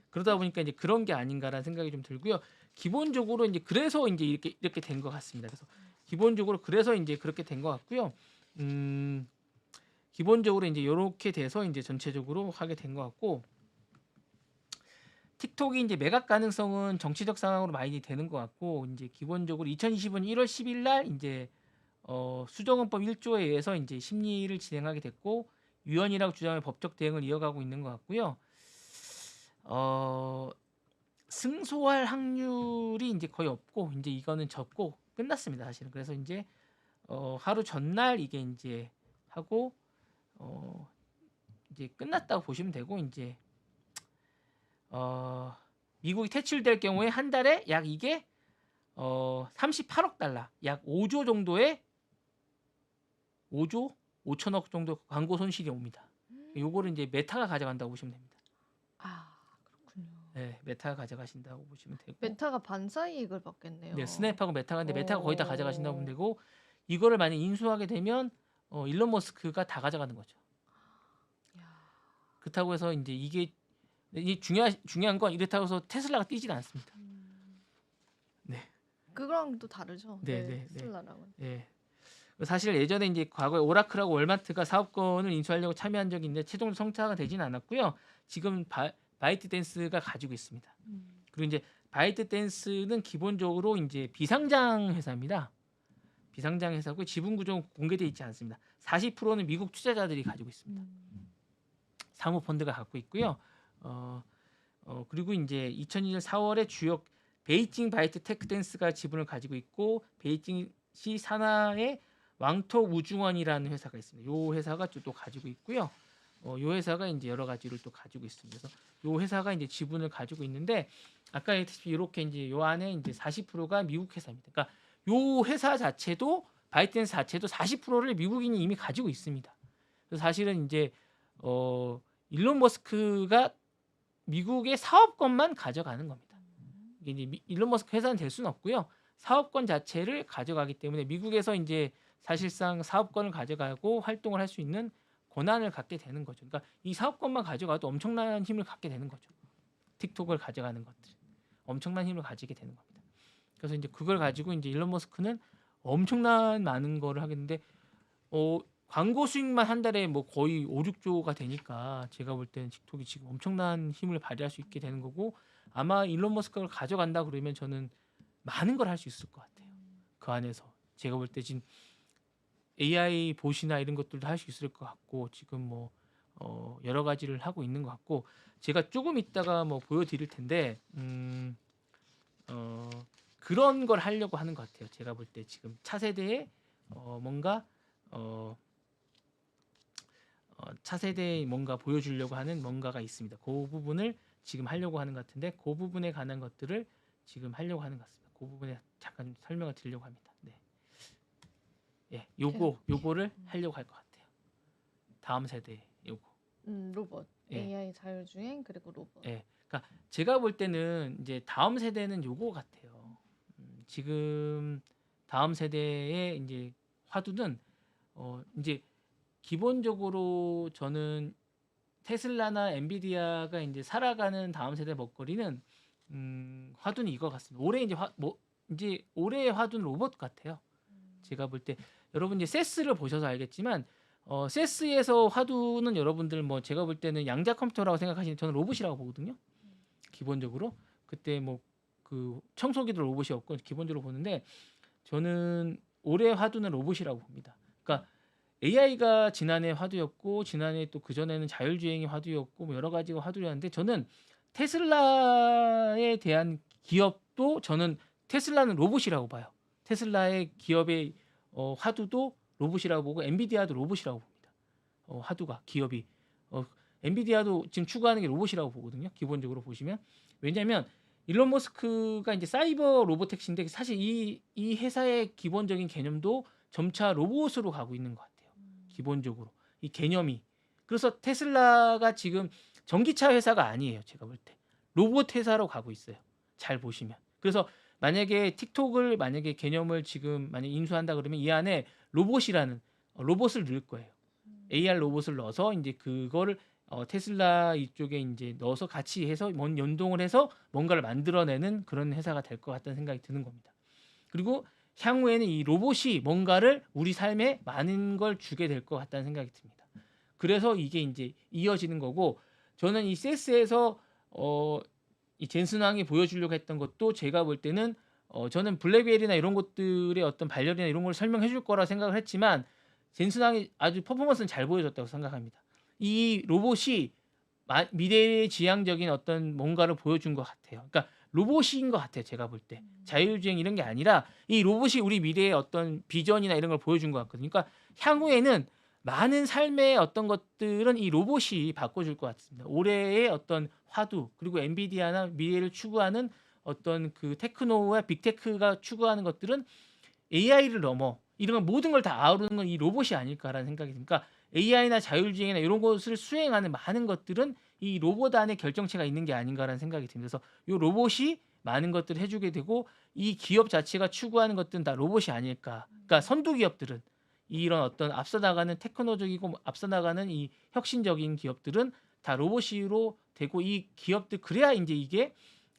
그러다 보니까 이제 그런 게 아닌가라는 생각이 좀 들고요. 기본적으로 이제 그래서 이제 이렇게 된 것 같습니다. 그래서 기본적으로 그래서 이제 그렇게 된 것 같고요. 기본적으로 이제 이렇게 돼서 이제 전체적으로 하게 된 것 같고, 틱톡이 이제 매각 가능성은 정치적 상황으로 많이 되는 것 같고, 이제 기본적으로 2025년 1월 10일 날 이제 수정헌법 1조에 의해서 이제 심리를 진행하게 됐고, 위헌이라고 주장의 법적 대응을 이어가고 있는 것 같고요. 승소할 확률이 이제 거의 없고, 이제 이거는 접고 끝났습니다, 사실은. 그래서 이제 하루 전날 이게 이제 하고 이제 끝났다고 보시면 되고 이제 미국이 퇴출될 경우에 한 달에 약 이게 38억 달러, 약 5조 정도의 5조 5천억 정도 광고 손실이 옵니다. 요거를 이제 메타가 가져간다고 보시면 됩니다. 아 그렇군요. 네, 메타가 가져가신다고 보시면 되고. 메타가 반사 이익을 받겠네요. 네, 스냅하고 메타가인데 메타가 거의 다 가져가신다고 보면 어. 되고 이거를 만약 인수하게 되면 일론 머스크가 다 가져가는 거죠. 야. 그렇다고 해서 이제 이게 중요한 건 이렇다고 해서 테슬라가 뛰지는 않습니다. 네. 그거랑 또 다르죠. 네, 네, 네, 네. 테슬라랑은. 예. 사실 예전에 이제 과거에 오라클하고 월마트가 사업권을 인수하려고 참여한 적이 있는데 최종 성사가 되지는 않았고요. 지금 바이트댄스가 가지고 있습니다. 그리고 이제 바이트댄스는 기본적으로 이제 비상장 회사입니다. 비상장 회사고 지분 구조 공개되어 있지 않습니다. 40%는 미국 투자자들이 가지고 있습니다. 사모 펀드가 갖고 있고요. 그리고 이제 2002년 4월에 주요 베이징 바이트 테크댄스가 지분을 가지고 있고 베이징시 산하의 왕톡 우중원이라는 회사가 있습니다. 이 회사가 또 가지고 있고요. 이 회사가 이제 여러 가지를 또 가지고 있습니다. 그래서 이 회사가 이제 지분을 가지고 있는데 아까 얘기했듯이 이렇게 이제 요 안에 이제 40%가 미국 회사입니다. 그러니까 요 회사 자체도 바이트댄스 자체도 40%를 미국인이 이미 가지고 있습니다. 그래서 사실은 이제 일론 머스크가 미국의 사업권만 가져가는 겁니다. 이게 이제 일론 머스크 회사는 될 수는 없고요. 사업권 자체를 가져가기 때문에 미국에서 이제 사실상 사업권을 가져가고 활동을 할 수 있는 권한을 갖게 되는 거죠. 그러니까 이 사업권만 가져가도 엄청난 힘을 갖게 되는 거죠. 틱톡을 가져가는 것들 엄청난 힘을 가지게 되는 겁니다. 그래서 이제 그걸 가지고 이제 일론 머스크는 엄청난 많은 거를 하겠는데 광고 수익만 한 달에 뭐 거의 5, 6조가 되니까 제가 볼 때는 틱톡이 지금 엄청난 힘을 발휘할 수 있게 되는 거고 아마 일론 머스크가 가져간다 그러면 저는 많은 걸 할 수 있을 것 같아요. 그 안에서 제가 볼 때 지금 AI 봇이나 이런 것들도 할 수 있을 것 같고 지금 뭐 여러 가지를 하고 있는 것 같고 제가 조금 이따가 뭐 보여드릴 텐데 그런 걸 하려고 하는 것 같아요. 제가 볼 때 지금 차세대에 뭔가 차세대에 뭔가 보여주려고 하는 뭔가가 있습니다. 그 부분을 지금 하려고 하는 것 같은데 그 부분에 관한 것들을 지금 하려고 하는 것 같습니다. 그 부분에 잠깐 설명을 드리려고 합니다. 네. 예, 요거를 하려고 할 것 같아요. 다음 세대 요거. 로봇. 예. AI 자율주행 그리고 로봇. 예. 그러니까 제가 볼 때는 이제 다음 세대는 요거 같아요. 지금 다음 세대의 이제 화두는 이제 기본적으로 저는 테슬라나 엔비디아가 이제 살아가는 다음 세대 먹거리는 화두는 이거 같습니다. 올해 이제 이제 올해의 화두는 로봇 같아요. 제가 볼 때 여러분 이제 세스를 보셔서 알겠지만 세스에서 화두는 여러분들 뭐 제가 볼 때는 양자 컴퓨터라고 생각하시는 저는 로봇이라고 보거든요. 기본적으로 그때 뭐 그 청소기도 로봇이었고 기본적으로 보는데 저는 올해 화두는 로봇이라고 봅니다. 그러니까 AI가 지난해 화두였고 지난해 또 그 전에는 자율주행이 화두였고 뭐 여러 가지가 화두였는데 저는 테슬라에 대한 기업도 저는 테슬라는 로봇이라고 봐요. 테슬라의 기업의 화두도 로봇이라고 보고 엔비디아도 로봇이라고 봅니다. 화두가 기업이 엔비디아도 지금 추구하는 게 로봇이라고 보거든요. 기본적으로 보시면 왜냐하면 일론 머스크가 이제 사이버 로보택시인데 사실 이 회사의 기본적인 개념도 점차 로봇으로 가고 있는 것 같아요. 기본적으로 이 개념이 그래서 테슬라가 지금 전기차 회사가 아니에요. 제가 볼 때 로봇 회사로 가고 있어요. 잘 보시면 그래서 만약에 틱톡을 만약에 개념을 지금 만약 인수한다 그러면 이 안에 로봇이라는 로봇을 넣을 거예요. AR 로봇을 넣어서 이제 그거를 테슬라 이쪽에 이제 넣어서 같이 해서 연동을 해서 뭔가를 만들어내는 그런 회사가 될 것 같다는 생각이 드는 겁니다. 그리고 향후에는 이 로봇이 뭔가를 우리 삶에 많은 걸 주게 될 것 같다는 생각이 듭니다. 그래서 이게 이제 이어지는 거고 저는 이 세스에서 이 젠슨 왕이 보여주려고 했던 것도 제가 볼 때는 저는 블랙웰이나 이런 것들의 어떤 발열이나 이런 걸 설명해 줄 거라 생각을 했지만 젠슨 왕이 아주 퍼포먼스는 잘 보여줬다고 생각합니다. 이 로봇이 미래의 지향적인 어떤 뭔가를 보여준 것 같아요. 그러니까 로봇인 것 같아요. 제가 볼 때 자율주행 이런 게 아니라 이 로봇이 우리 미래의 어떤 비전이나 이런 걸 보여준 것 같거든요. 그러니까 향후에는 많은 삶의 어떤 것들은 이 로봇이 바꿔줄 것 같습니다. 올해의 어떤 화두 그리고 엔비디아나 미래를 추구하는 어떤 그 테크노와 빅테크가 추구하는 것들은 AI를 넘어 이런 모든 걸 다 아우르는 건 이 로봇이 아닐까라는 생각이 듭니다. 그러니까 AI나 자율주행이나 이런 것을 수행하는 많은 것들은 이 로봇 안에 결정체가 있는 게 아닌가라는 생각이 듭니다. 그래서 이 로봇이 많은 것들을 해주게 되고 이 기업 자체가 추구하는 것들은 다 로봇이 아닐까. 그러니까 선도 기업들은 이런 어떤 앞서 나가는 테크노적이고 앞서 나가는 이 혁신적인 기업들은 다 로봇으로 되고 이 기업들 그래야 이제 이게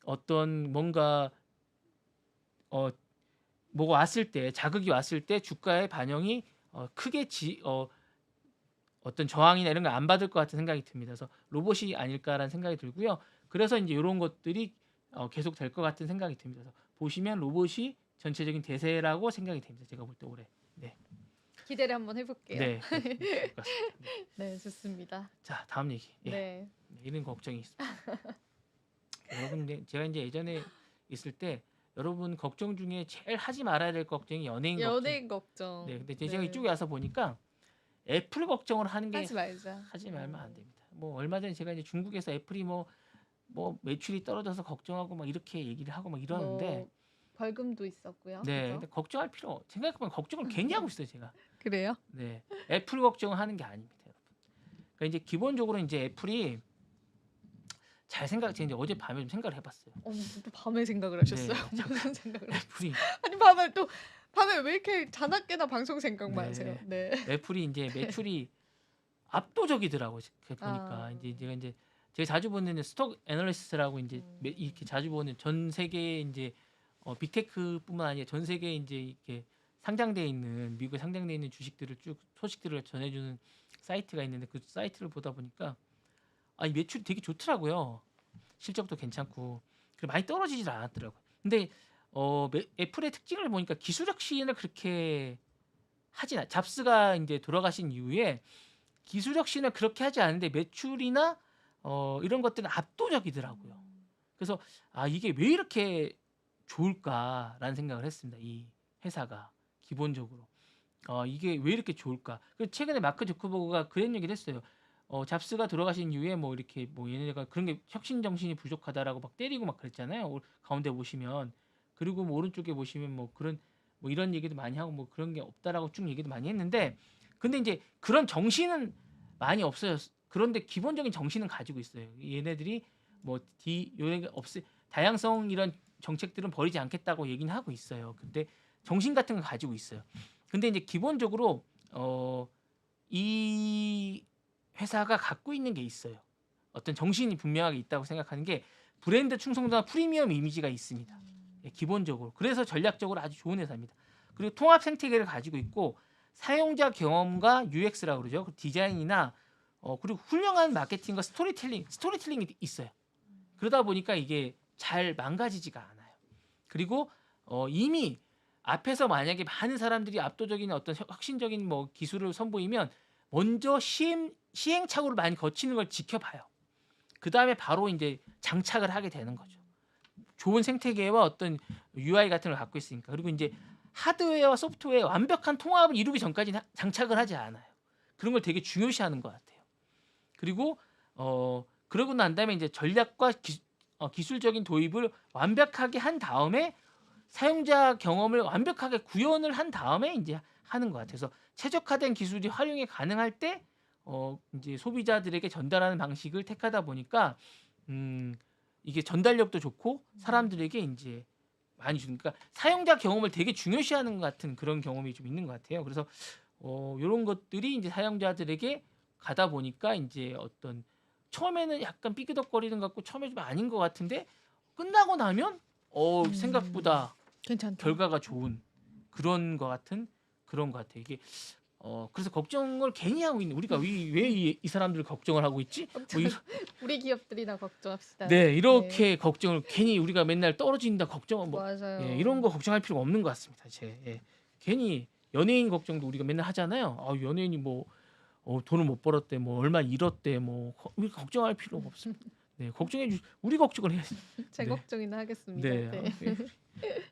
어떤 뭔가 뭐가 왔을 때 자극이 왔을 때 주가의 반영이 크게 어떤 저항이나 이런 걸 안 받을 것 같은 생각이 듭니다. 그래서 로봇이 아닐까라는 생각이 들고요. 그래서 이제 이런 것들이 계속 될 것 같은 생각이 듭니다. 그래서 보시면 로봇이 전체적인 대세라고 생각이 됩니다. 제가 볼 때 올해. 네. 기대를 한번 해볼게요. 네. 좋을 것 같습니다. 네. 네, 좋습니다. 자, 다음 얘기. 예. 네. 이런 걱정이 있습니다. 여러분, 제가 이제 예전에 있을 때 여러분 걱정 중에 제일 하지 말아야 될 걱정이 연예인 걱정. 연예인 걱정. 네, 근데 제가 네. 이쪽에 와서 보니까 애플 걱정을 하는 게 하지 말자. 하지 말면 안 됩니다. 뭐 얼마 전에 제가 이제 중국에서 애플이 뭐 매출이 떨어져서 걱정하고 막 이렇게 얘기를 하고 막 이러는데 뭐 벌금도 있었고요. 네, 그죠? 근데 걱정할 필요 생각해보면 걱정을 괜히 하고 있어요 제가. 그래요? 네, 애플 걱정을 하는 게 아닙니다, 여러분. 그러니까 이제 기본적으로 이제 애플이 제가 이제 어제 밤에 좀 생각을 해봤어요. 또 밤에 생각을 하셨어요? 네, 무슨 생각을? 애플이 아니 밤에 왜 이렇게 자나깨나 방송 생각만 하세요? 네. 애플이 이제 매출이 압도적이더라고요. 보니까 이제 제가 자주 보는 스톡 애널리스트라고 이제 이렇게 자주 보는 전 세계 이제 빅테크뿐만 아니라 전 세계 이제 이렇게 상장돼 있는 미국에 상장돼 있는 주식들을 쭉 소식들을 전해주는 사이트가 있는데 그 사이트를 보다 보니까 이 매출이 되게 좋더라고요. 실적도 괜찮고 그리고 많이 떨어지질 않았더라고요. 근데 애플의 특징을 보니까 기술적 시인을 그렇게 잡스가 이제 돌아가신 이후에 기술적 시인을 그렇게 하지 않은데 매출이나 이런 것들은 압도적이더라고요. 그래서 이게 왜 이렇게 좋을까라는 생각을 했습니다. 이 회사가 기본적으로 이게 왜 이렇게 좋을까? 최근에 마크 주커버그가 그런 얘기를 했어요. 잡스가 돌아가신 이후에 뭐 이렇게 뭐 얘네가 그런 게 혁신 정신이 부족하다라고 막 때리고 막 그랬잖아요. 가운데 보시면 그리고 뭐 오른쪽에 보시면 뭐 그런 뭐 이런 얘기도 많이 하고 뭐 그런 게 없다라고 쭉 얘기도 많이 했는데 근데 이제 그런 정신은 많이 없어요. 그런데 기본적인 정신은 가지고 있어요. 얘네들이 뭐 다양성 이런 정책들은 버리지 않겠다고 얘기는 하고 있어요. 근데 정신 같은 거 가지고 있어요. 근데 이제 기본적으로 이 회사가 갖고 있는 게 있어요. 어떤 정신이 분명하게 있다고 생각하는 게 브랜드 충성도나 프리미엄 이미지가 있습니다. 기본적으로. 그래서 전략적으로 아주 좋은 회사입니다. 그리고 통합 생태계를 가지고 있고 사용자 경험과 UX라고 그러죠. 디자인이나 그리고 훌륭한 마케팅과 스토리텔링이 있어요. 그러다 보니까 이게 잘 망가지지가 않아요. 그리고 이미 앞에서 만약에 많은 사람들이 압도적인 어떤 혁신적인 뭐 기술을 선보이면 먼저 시행착오를 많이 거치는 걸 지켜봐요. 그 다음에 바로 이제 장착을 하게 되는 거죠. 좋은 생태계와 어떤 UI 같은 걸 갖고 있으니까. 그리고 이제 하드웨어와 소프트웨어의 완벽한 통합을 이루기 전까지 장착을 하지 않아요. 그런 걸 되게 중요시하는 것 같아요. 그리고 그러고 난 다음에 이제 전략과 기술적인 도입을 완벽하게 한 다음에 사용자 경험을 완벽하게 구현을 한 다음에 이제 하는 것 같아요. 그래서 최적화된 기술이 활용이 가능할 때 이제 소비자들에게 전달하는 방식을 택하다 보니까 이게 전달력도 좋고 사람들에게 이제 많이 주니까 사용자 경험을 되게 중요시하는 것 같은 그런 경험이 좀 있는 것 같아요. 그래서 이런 것들이 이제 사용자들에게 가다 보니까 이제 어떤 처음에는 약간 삐그덕거리는 것 같고 처음에 좀 아닌 것 같은데 끝나고 나면 생각보다 괜찮다. 결과가 좋은 그런 것 같은 그런 것 같아요. 이게 그래서 걱정을 괜히 하고 있는 우리가 왜 이 사람들 걱정을 하고 있지? 뭐 우리 기업들이나 걱정합시다. 네, 이렇게 걱정을 괜히 우리가 맨날 떨어진다 걱정 뭐 맞아요. 이런 거 걱정할 필요가 없는 것 같습니다. 괜히 연예인 걱정도 우리가 맨날 하잖아요. 연예인이 뭐 돈을 못 벌었대, 뭐 얼마 잃었대, 뭐 우리 걱정할 필요가 없습니다. 네, 우리 걱정을 해야지. 제 네. 걱정이나 하겠습니다. 네. 네.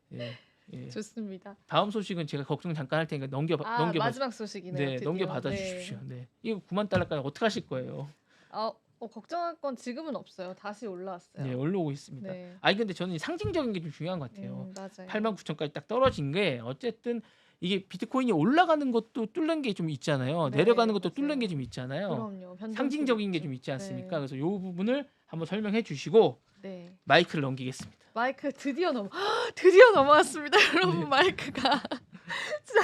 네. 예. 좋습니다. 다음 소식은 제가 걱정 잠깐 할 테니까 넘겨봐. 마지막 소식이네요. 네, 드디어. 넘겨받아 네. 주십시오. 네, 이거 9만 달러까지 어떻게 하실 거예요? 걱정할 건 지금은 없어요. 다시 네, 올라왔어요. 올라오고 있습니다. 네. 아니 근데 저는 상징적인 게 좀 중요한 것 같아요. 맞아요. 89,000까지 딱 떨어진 게 어쨌든 이게 비트코인이 올라가는 것도 뚫는 게 좀 있잖아요. 네, 내려가는 것도 뚫는 맞아요. 게 좀 있잖아요. 그럼요. 변동성이 상징적인 게 있죠. 좀 있지 않습니까? 네. 그래서 이 부분을 한번 설명해 주시고 네. 마이크를 넘기겠습니다. 마이크 드디어 드디어 넘어왔습니다. 여러분 네. 마이크가 진짜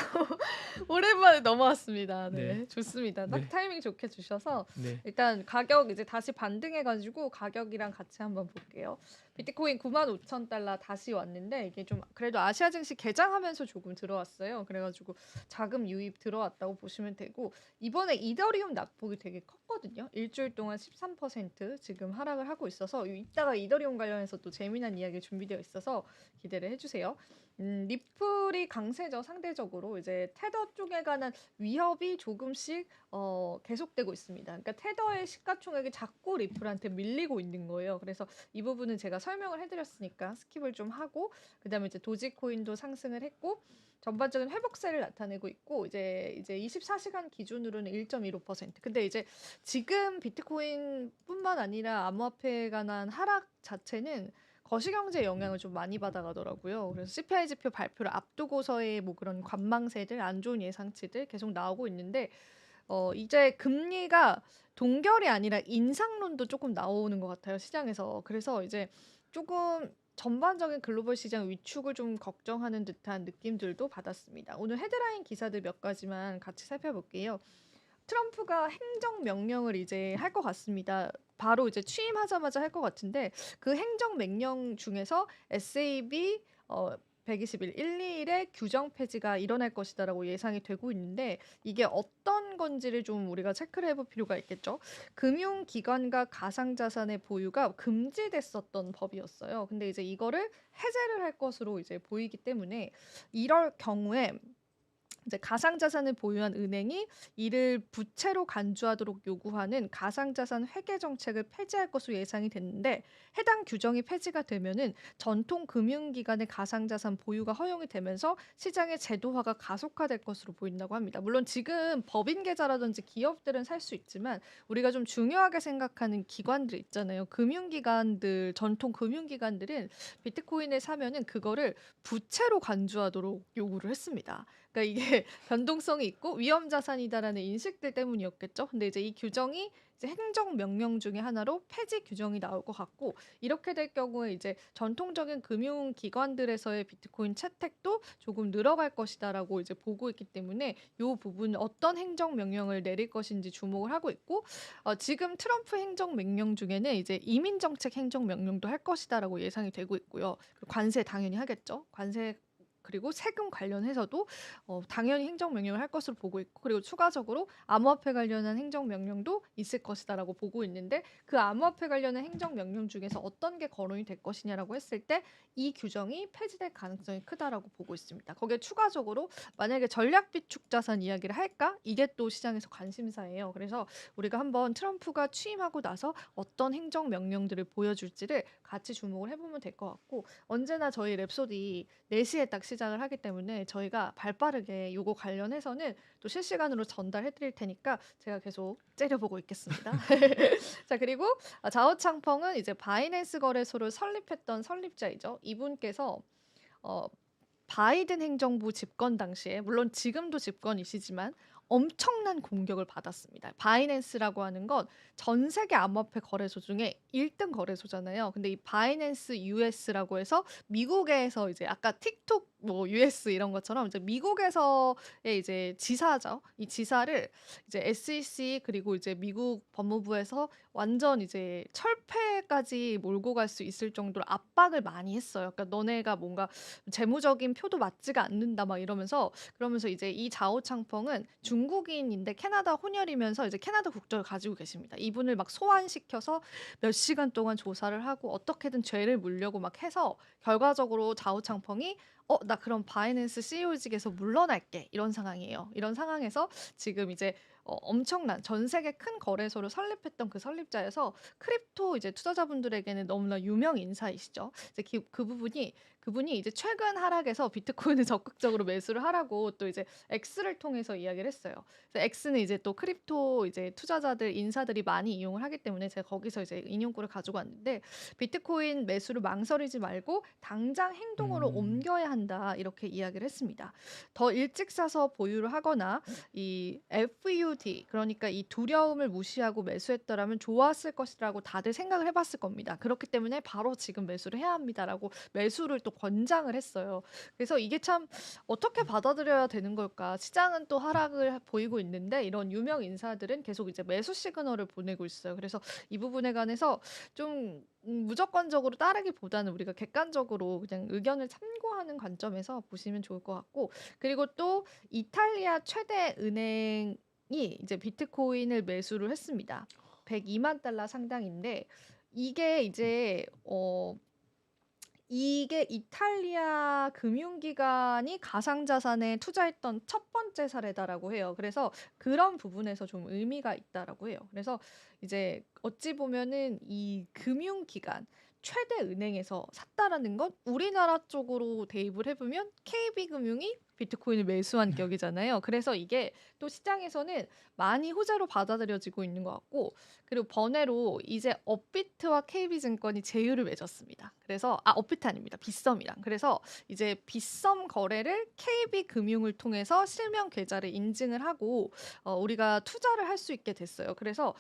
오랜만에 넘어왔습니다. 네. 네. 좋습니다. 딱 네. 타이밍 좋게 주셔서 네. 일단 가격 이제 다시 반등해가지고 가격이랑 같이 한번 볼게요. 비트코인 95,000달러 다시 왔는데 이게 좀 그래도 아시아 증시 개장하면서 조금 들어왔어요. 그래가지고 자금 유입 들어왔다고 보시면 되고 이번에 이더리움 낙폭이 되게 컸거든요. 일주일 동안 13% 지금 하락을 하고 있어서 이따가 이더리움 관련해서 또 재미난 이야기 준비되어 있어서 기대를 해주세요. 리플이 강세죠. 상대적으로 이제 테더 쪽에 관한 위협이 조금씩 계속되고 있습니다. 그러니까 테더의 시가총액이 자꾸 리플한테 밀리고 있는 거예요. 그래서 이 부분은 제가 설명을 해드렸으니까 스킵을 좀 하고 그다음에 이제 도지코인도 상승을 했고 전반적인 회복세를 나타내고 있고 이제 24시간 기준으로는 1.15%. 근데 이제 지금 비트코인뿐만 아니라 암호화폐에 관한 하락 자체는 거시경제 영향을 좀 많이 받아가더라고요. 그래서 CPI 지표 발표를 앞두고서의 뭐 그런 관망세들, 안 좋은 예상치들 계속 나오고 있는데 이제 금리가 동결이 아니라 인상론도 조금 나오는 것 같아요, 시장에서. 그래서 이제 조금 전반적인 글로벌 시장 위축을 좀 걱정하는 듯한 느낌들도 받았습니다. 오늘 헤드라인 기사들 몇 가지만 같이 살펴볼게요. 트럼프가 행정명령을 이제 할 것 같습니다. 바로 이제 취임하자마자 할 것 같은데 그 행정명령 중에서 SAB 121, 121의 규정 폐지가 일어날 것이다라고 예상이 되고 있는데 이게 어떤 건지를 좀 우리가 체크를 해볼 필요가 있겠죠. 금융기관과 가상자산의 보유가 금지됐었던 법이었어요. 근데 이제 이거를 해제를 할 것으로 이제 보이기 때문에 이럴 경우에 이제 가상자산을 보유한 은행이 이를 부채로 간주하도록 요구하는 가상자산 회계 정책을 폐지할 것으로 예상이 됐는데 해당 규정이 폐지가 되면은 전통 금융기관의 가상자산 보유가 허용이 되면서 시장의 제도화가 가속화될 것으로 보인다고 합니다. 물론 지금 법인 계좌라든지 기업들은 살 수 있지만 우리가 좀 중요하게 생각하는 기관들 있잖아요. 금융기관들, 전통 금융기관들은 비트코인을 사면은 그거를 부채로 간주하도록 요구를 했습니다. 그러니까 이게 변동성이 있고 위험 자산이다라는 인식들 때문이었겠죠. 근데 이제 이 규정이 이제 행정 명령 중에 하나로 폐지 규정이 나올 것 같고 이렇게 될 경우에 이제 전통적인 금융 기관들에서의 비트코인 채택도 조금 늘어갈 것이다라고 이제 보고 있기 때문에 이 부분 어떤 행정 명령을 내릴 것인지 주목을 하고 있고 지금 트럼프 행정 명령 중에는 이제 이민 정책 행정 명령도 할 것이다라고 예상이 되고 있고요. 관세 당연히 하겠죠. 관세 그리고 세금 관련해서도 당연히 행정명령을 할 것으로 보고 있고 그리고 추가적으로 암호화폐 관련한 행정명령도 있을 것이다라고 보고 있는데 그 암호화폐 관련한 행정명령 중에서 어떤 게 거론이 될 것이냐라고 했을 때 이 규정이 폐지될 가능성이 크다라고 보고 있습니다. 거기에 추가적으로 만약에 전략비축 자산 이야기를 할까? 이게 또 시장에서 관심사예요. 그래서 우리가 한번 트럼프가 취임하고 나서 어떤 행정명령들을 보여줄지를 같이 주목을 해보면 될 것 같고 언제나 저희 랩소디 4시에 딱 시작을 하기 때문에 저희가 발빠르게 요거 관련해서는 또 실시간으로 전달해 드릴 테니까 제가 계속 째려보고 있겠습니다. 자, 그리고 자오창펑은 이제 바이낸스 거래소를 설립했던 설립자이죠. 이분께서 바이든 행정부 집권 당시에 물론 지금도 집권이시지만 엄청난 공격을 받았습니다. 바이낸스라고 하는 건 전 세계 암호화폐 거래소 중에 1등 거래소잖아요. 근데 이 바이낸스 US라고 해서 미국에서 이제 아까 틱톡 뭐 US 이런 것처럼 이제 미국에서의 이제 지사죠. 이 지사를 이제 SEC 그리고 이제 미국 법무부에서 완전 이제 철폐까지 몰고 갈 수 있을 정도로 압박을 많이 했어요. 그러니까 너네가 뭔가 재무적인 표도 맞지가 않는다 막 이러면서 그러면서 이제 이 자오창펑은 중국인인데 캐나다 혼혈이면서 이제 캐나다 국적을 가지고 계십니다. 이분을 막 소환시켜서 몇 시간 동안 조사를 하고 어떻게든 죄를 물려고 막 해서 결과적으로 자오창펑이 나 그럼 바이낸스 CEO직에서 물러날게 이런 상황이에요. 이런 상황에서 지금 이제 엄청난 전 세계 큰 거래소를 설립했던 그 설립자여서 크립토 이제 투자자분들에게는 너무나 유명 인사이시죠. 이제 그 부분이 그분이 이제 최근 하락에서 비트코인을 적극적으로 매수를 하라고 또 이제 X를 통해서 이야기를 했어요. 그래서 X는 이제 또 크립토 이제 투자자들 인사들이 많이 이용을 하기 때문에 제가 거기서 이제 인용구를 가지고 왔는데 비트코인 매수를 망설이지 말고 당장 행동으로 음. 옮겨야 한다 이렇게 이야기를 했습니다. 더 일찍 사서 보유를 하거나 이 FUD 그러니까 이 두려움을 무시하고 매수했더라면 좋았을 것이라고 다들 생각을 해봤을 겁니다. 그렇기 때문에 바로 지금 매수를 해야 합니다라고 매수를 또 권장을 했어요. 그래서 이게 참 어떻게 받아들여야 되는 걸까? 시장은 또 하락을 보이고 있는데 이런 유명 인사들은 계속 이제 매수 시그널을 보내고 있어요. 그래서 이 부분에 관해서 좀 무조건적으로 따르기보다는 우리가 객관적으로 그냥 의견을 참고하는 관점에서 보시면 좋을 것 같고 그리고 또 이탈리아 최대 은행이 이제 비트코인을 매수를 했습니다. 102만 달러 상당인데 이게 이제 이게 이탈리아 금융기관이 가상자산에 투자했던 첫 번째 사례다라고 해요. 그래서 그런 부분에서 좀 의미가 있다라고 해요. 그래서 이제 어찌 보면은 이 금융기관 최대 은행에서 샀다라는 건 우리나라 쪽으로 대입을 해보면 KB금융이 비트코인을 매수한 격이잖아요. 그래서 이게 또 시장에서는 많이 호재로 받아들여지고 있는 것 같고 그리고 번외로 이제 업비트와 KB증권이 제휴를 맺었습니다. 그래서 업비트 아닙니다. 빗썸이랑. 그래서 이제 빗썸 거래를 KB금융을 통해서 실명 계좌를 인증을 하고 우리가 투자를 할 수 있게 됐어요. 그래서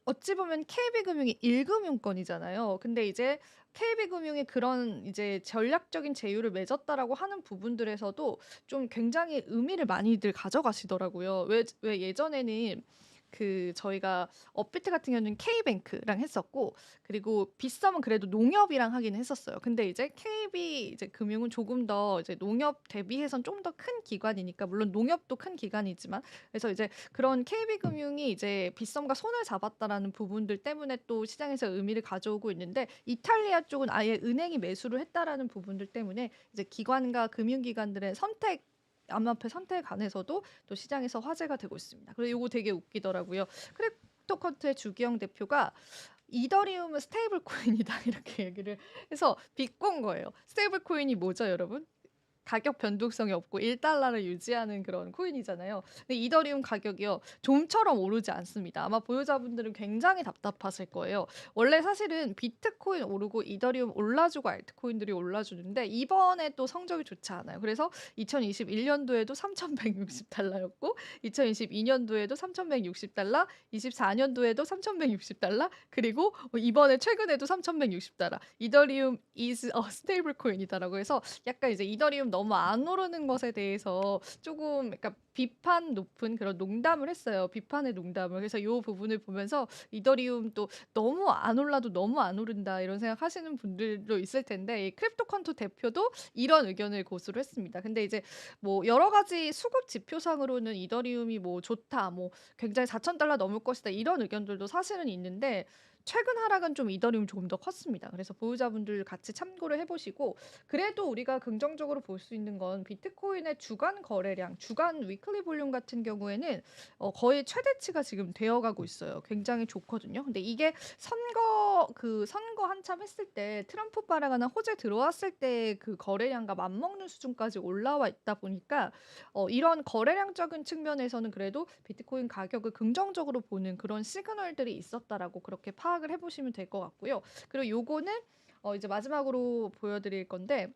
어찌 보면 KB금융이 1금융권이잖아요. 근데 이제 KB금융이 그런 이제 전략적인 제휴를 맺었다라고 하는 부분들에서도 좀 굉장히 의미를 많이들 가져가시더라고요. 왜 예전에는 그 저희가 업비트 같은 경우는 K뱅크랑 했었고 그리고 빗썸은 그래도 농협이랑 하긴 했었어요. 근데 이제 KB 이제 금융은 조금 더 이제 농협 대비해선 좀 더 큰 기관이니까 물론 농협도 큰 기관이지만 그래서 이제 그런 KB금융이 이제 빗썸과 손을 잡았다라는 부분들 때문에 또 시장에서 의미를 가져오고 있는데 이탈리아 쪽은 아예 은행이 매수를 했다라는 부분들 때문에 이제 기관과 금융기관들의 선택 암호화폐 선택에 관해서도 또 시장에서 화제가 되고 있습니다. 그리고 이거 되게 웃기더라고요. 크립토커트의 주기영 대표가 이더리움은 스테이블 코인이다 이렇게 얘기를 해서 비꼰 거예요. 스테이블 코인이 뭐죠, 여러분? 가격 변동성이 없고 1달러를 유지하는 그런 코인이잖아요. 근데 이더리움 가격이요. 좀처럼 오르지 않습니다. 아마 보유자분들은 굉장히 답답하실 거예요. 원래 사실은 비트코인 오르고 이더리움 올라주고 알트코인들이 올라주는데 이번에 또 성적이 좋지 않아요. 그래서 2021년도에도 3,160달러였고 2022년도에도 3,160달러, 24년도에도 3,160달러, 그리고 이번에 최근에도 3,160달러. 이더리움 is a stable coin이다라고 해서 약간 이제 이더리움 너무 안 오르는 것에 대해서 조금 약간 비판 높은 그런 농담을 했어요. 비판의 농담을. 그래서 이 부분을 보면서 이더리움 또 너무 안 올라도 너무 안 오른다 이런 생각하시는 분들도 있을 텐데 이 크립토컨토 대표도 이런 의견을 고수를 했습니다. 근데 이제 뭐 여러 가지 수급 지표상으로는 이더리움이 뭐 좋다, 뭐 굉장히 4,000달러 넘을 것이다 이런 의견들도 사실은 있는데 최근 하락은 좀 이더리움 조금 더 컸습니다. 그래서 보유자분들 같이 참고를 해보시고 그래도 우리가 긍정적으로 볼 수 있는 건 비트코인의 주간 거래량, 주간 위클리 볼륨 같은 경우에는 거의 최대치가 지금 되어가고 있어요. 굉장히 좋거든요. 근데 이게 선거 한참 했을 때 트럼프 발행하는 호재 들어왔을 때 그 거래량과 맞먹는 수준까지 올라와 있다 보니까 이런 거래량적인 측면에서는 그래도 비트코인 가격을 긍정적으로 보는 그런 시그널들이 있었다라고 그렇게 파악을 해보시면 될 것 같고요. 그리고 요거는 이제 마지막으로 보여드릴 건데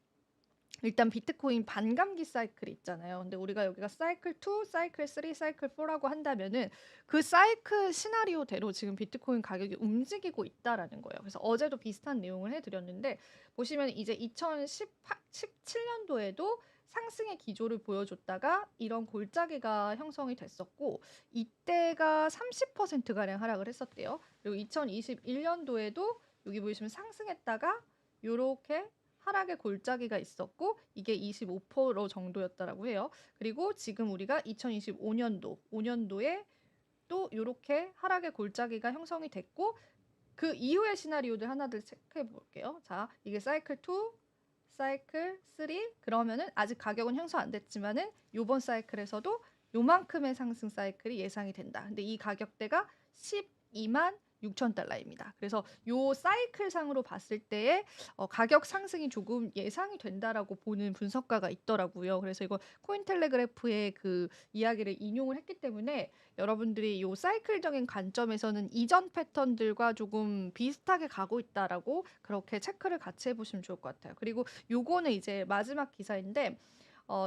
일단 비트코인 반감기 사이클이 있잖아요. 근데 우리가 여기가 사이클 2, 사이클 3, 사이클 4라고 한다면은 그 사이클 시나리오대로 지금 비트코인 가격이 움직이고 있다라는 거예요. 그래서 어제도 비슷한 내용을 해드렸는데 보시면 이제 2017년도에도 상승의 기조를 보여줬다가 이런 골짜기가 형성이 됐었고 이때가 30%가량 하락을 했었대요. 그리고 2021년도에도 여기 보시면 상승했다가 요렇게 하락의 골짜기가 있었고 이게 25% 정도였다라고 해요. 그리고 지금 우리가 2025년도 5년도에 또 이렇게 하락의 골짜기가 형성이 됐고 그 이후의 시나리오들 하나들 체크해 볼게요. 자, 이게 사이클 2, 사이클 3 그러면은 아직 가격은 형성 안 됐지만은 요번 사이클에서도 요만큼의 상승 사이클이 예상이 된다. 근데 이 가격대가 12만 $6,000입니다. 그래서 요 사이클상으로 봤을 때의 가격 상승이 조금 예상이 된다라고 보는 분석가가 있더라고요. 그래서 이거 코인텔레그래프의 그 이야기를 인용을 했기 때문에 여러분들이 요 사이클적인 관점에서는 이전 패턴들과 조금 비슷하게 가고 있다라고 그렇게 체크를 같이 해보시면 좋을 것 같아요. 그리고 요거는 이제 마지막 기사인데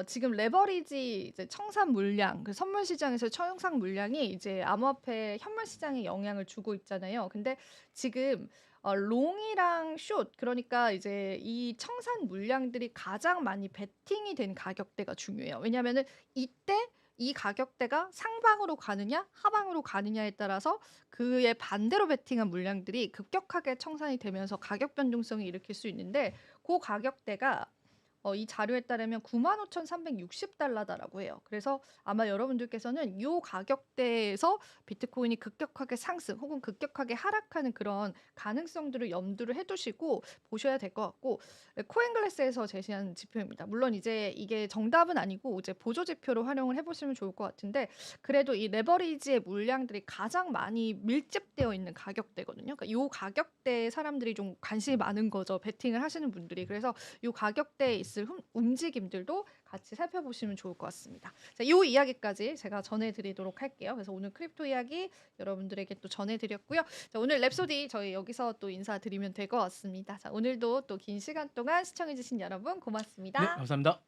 지금 레버리지 이제 청산 물량, 그 선물 시장에서 청산 물량이 이제 암호화폐 현물 시장에 영향을 주고 있잖아요. 근데 지금 롱이랑 숏, 그러니까 이제 이 청산 물량들이 가장 많이 베팅이 된 가격대가 중요해요. 왜냐하면은 이때 이 가격대가 상방으로 가느냐 하방으로 가느냐에 따라서 그에 반대로 베팅한 물량들이 급격하게 청산이 되면서 가격 변동성을 일으킬 수 있는데 그 가격대가 이 자료에 따르면 $95,360다라고 해요. 그래서 아마 여러분들께서는 이 가격대에서 비트코인이 급격하게 상승 혹은 급격하게 하락하는 그런 가능성들을 염두를 해두시고 보셔야 될 것 같고 코인글래스에서 제시한 지표입니다. 물론 이제 이게 정답은 아니고 이제 보조 지표로 활용을 해보시면 좋을 것 같은데 그래도 이 레버리지의 물량들이 가장 많이 밀집되어 있는 가격대거든요. 그러니까 이 가격대에 사람들이 좀 관심이 많은 거죠. 베팅을 하시는 분들이. 그래서 이 가격대에 있을 움직임들도 같이 살펴보시면 좋을 것 같습니다. 자, 이 이야기까지 제가 전해드리도록 할게요. 그래서 오늘 크립토 이야기 여러분들에게 또 전해드렸고요. 자, 오늘 랩소디 저희 여기서 또 인사드리면 될 것 같습니다. 자, 오늘도 또 긴 시간 동안 시청해주신 여러분 네, 고맙습니다. 감사합니다.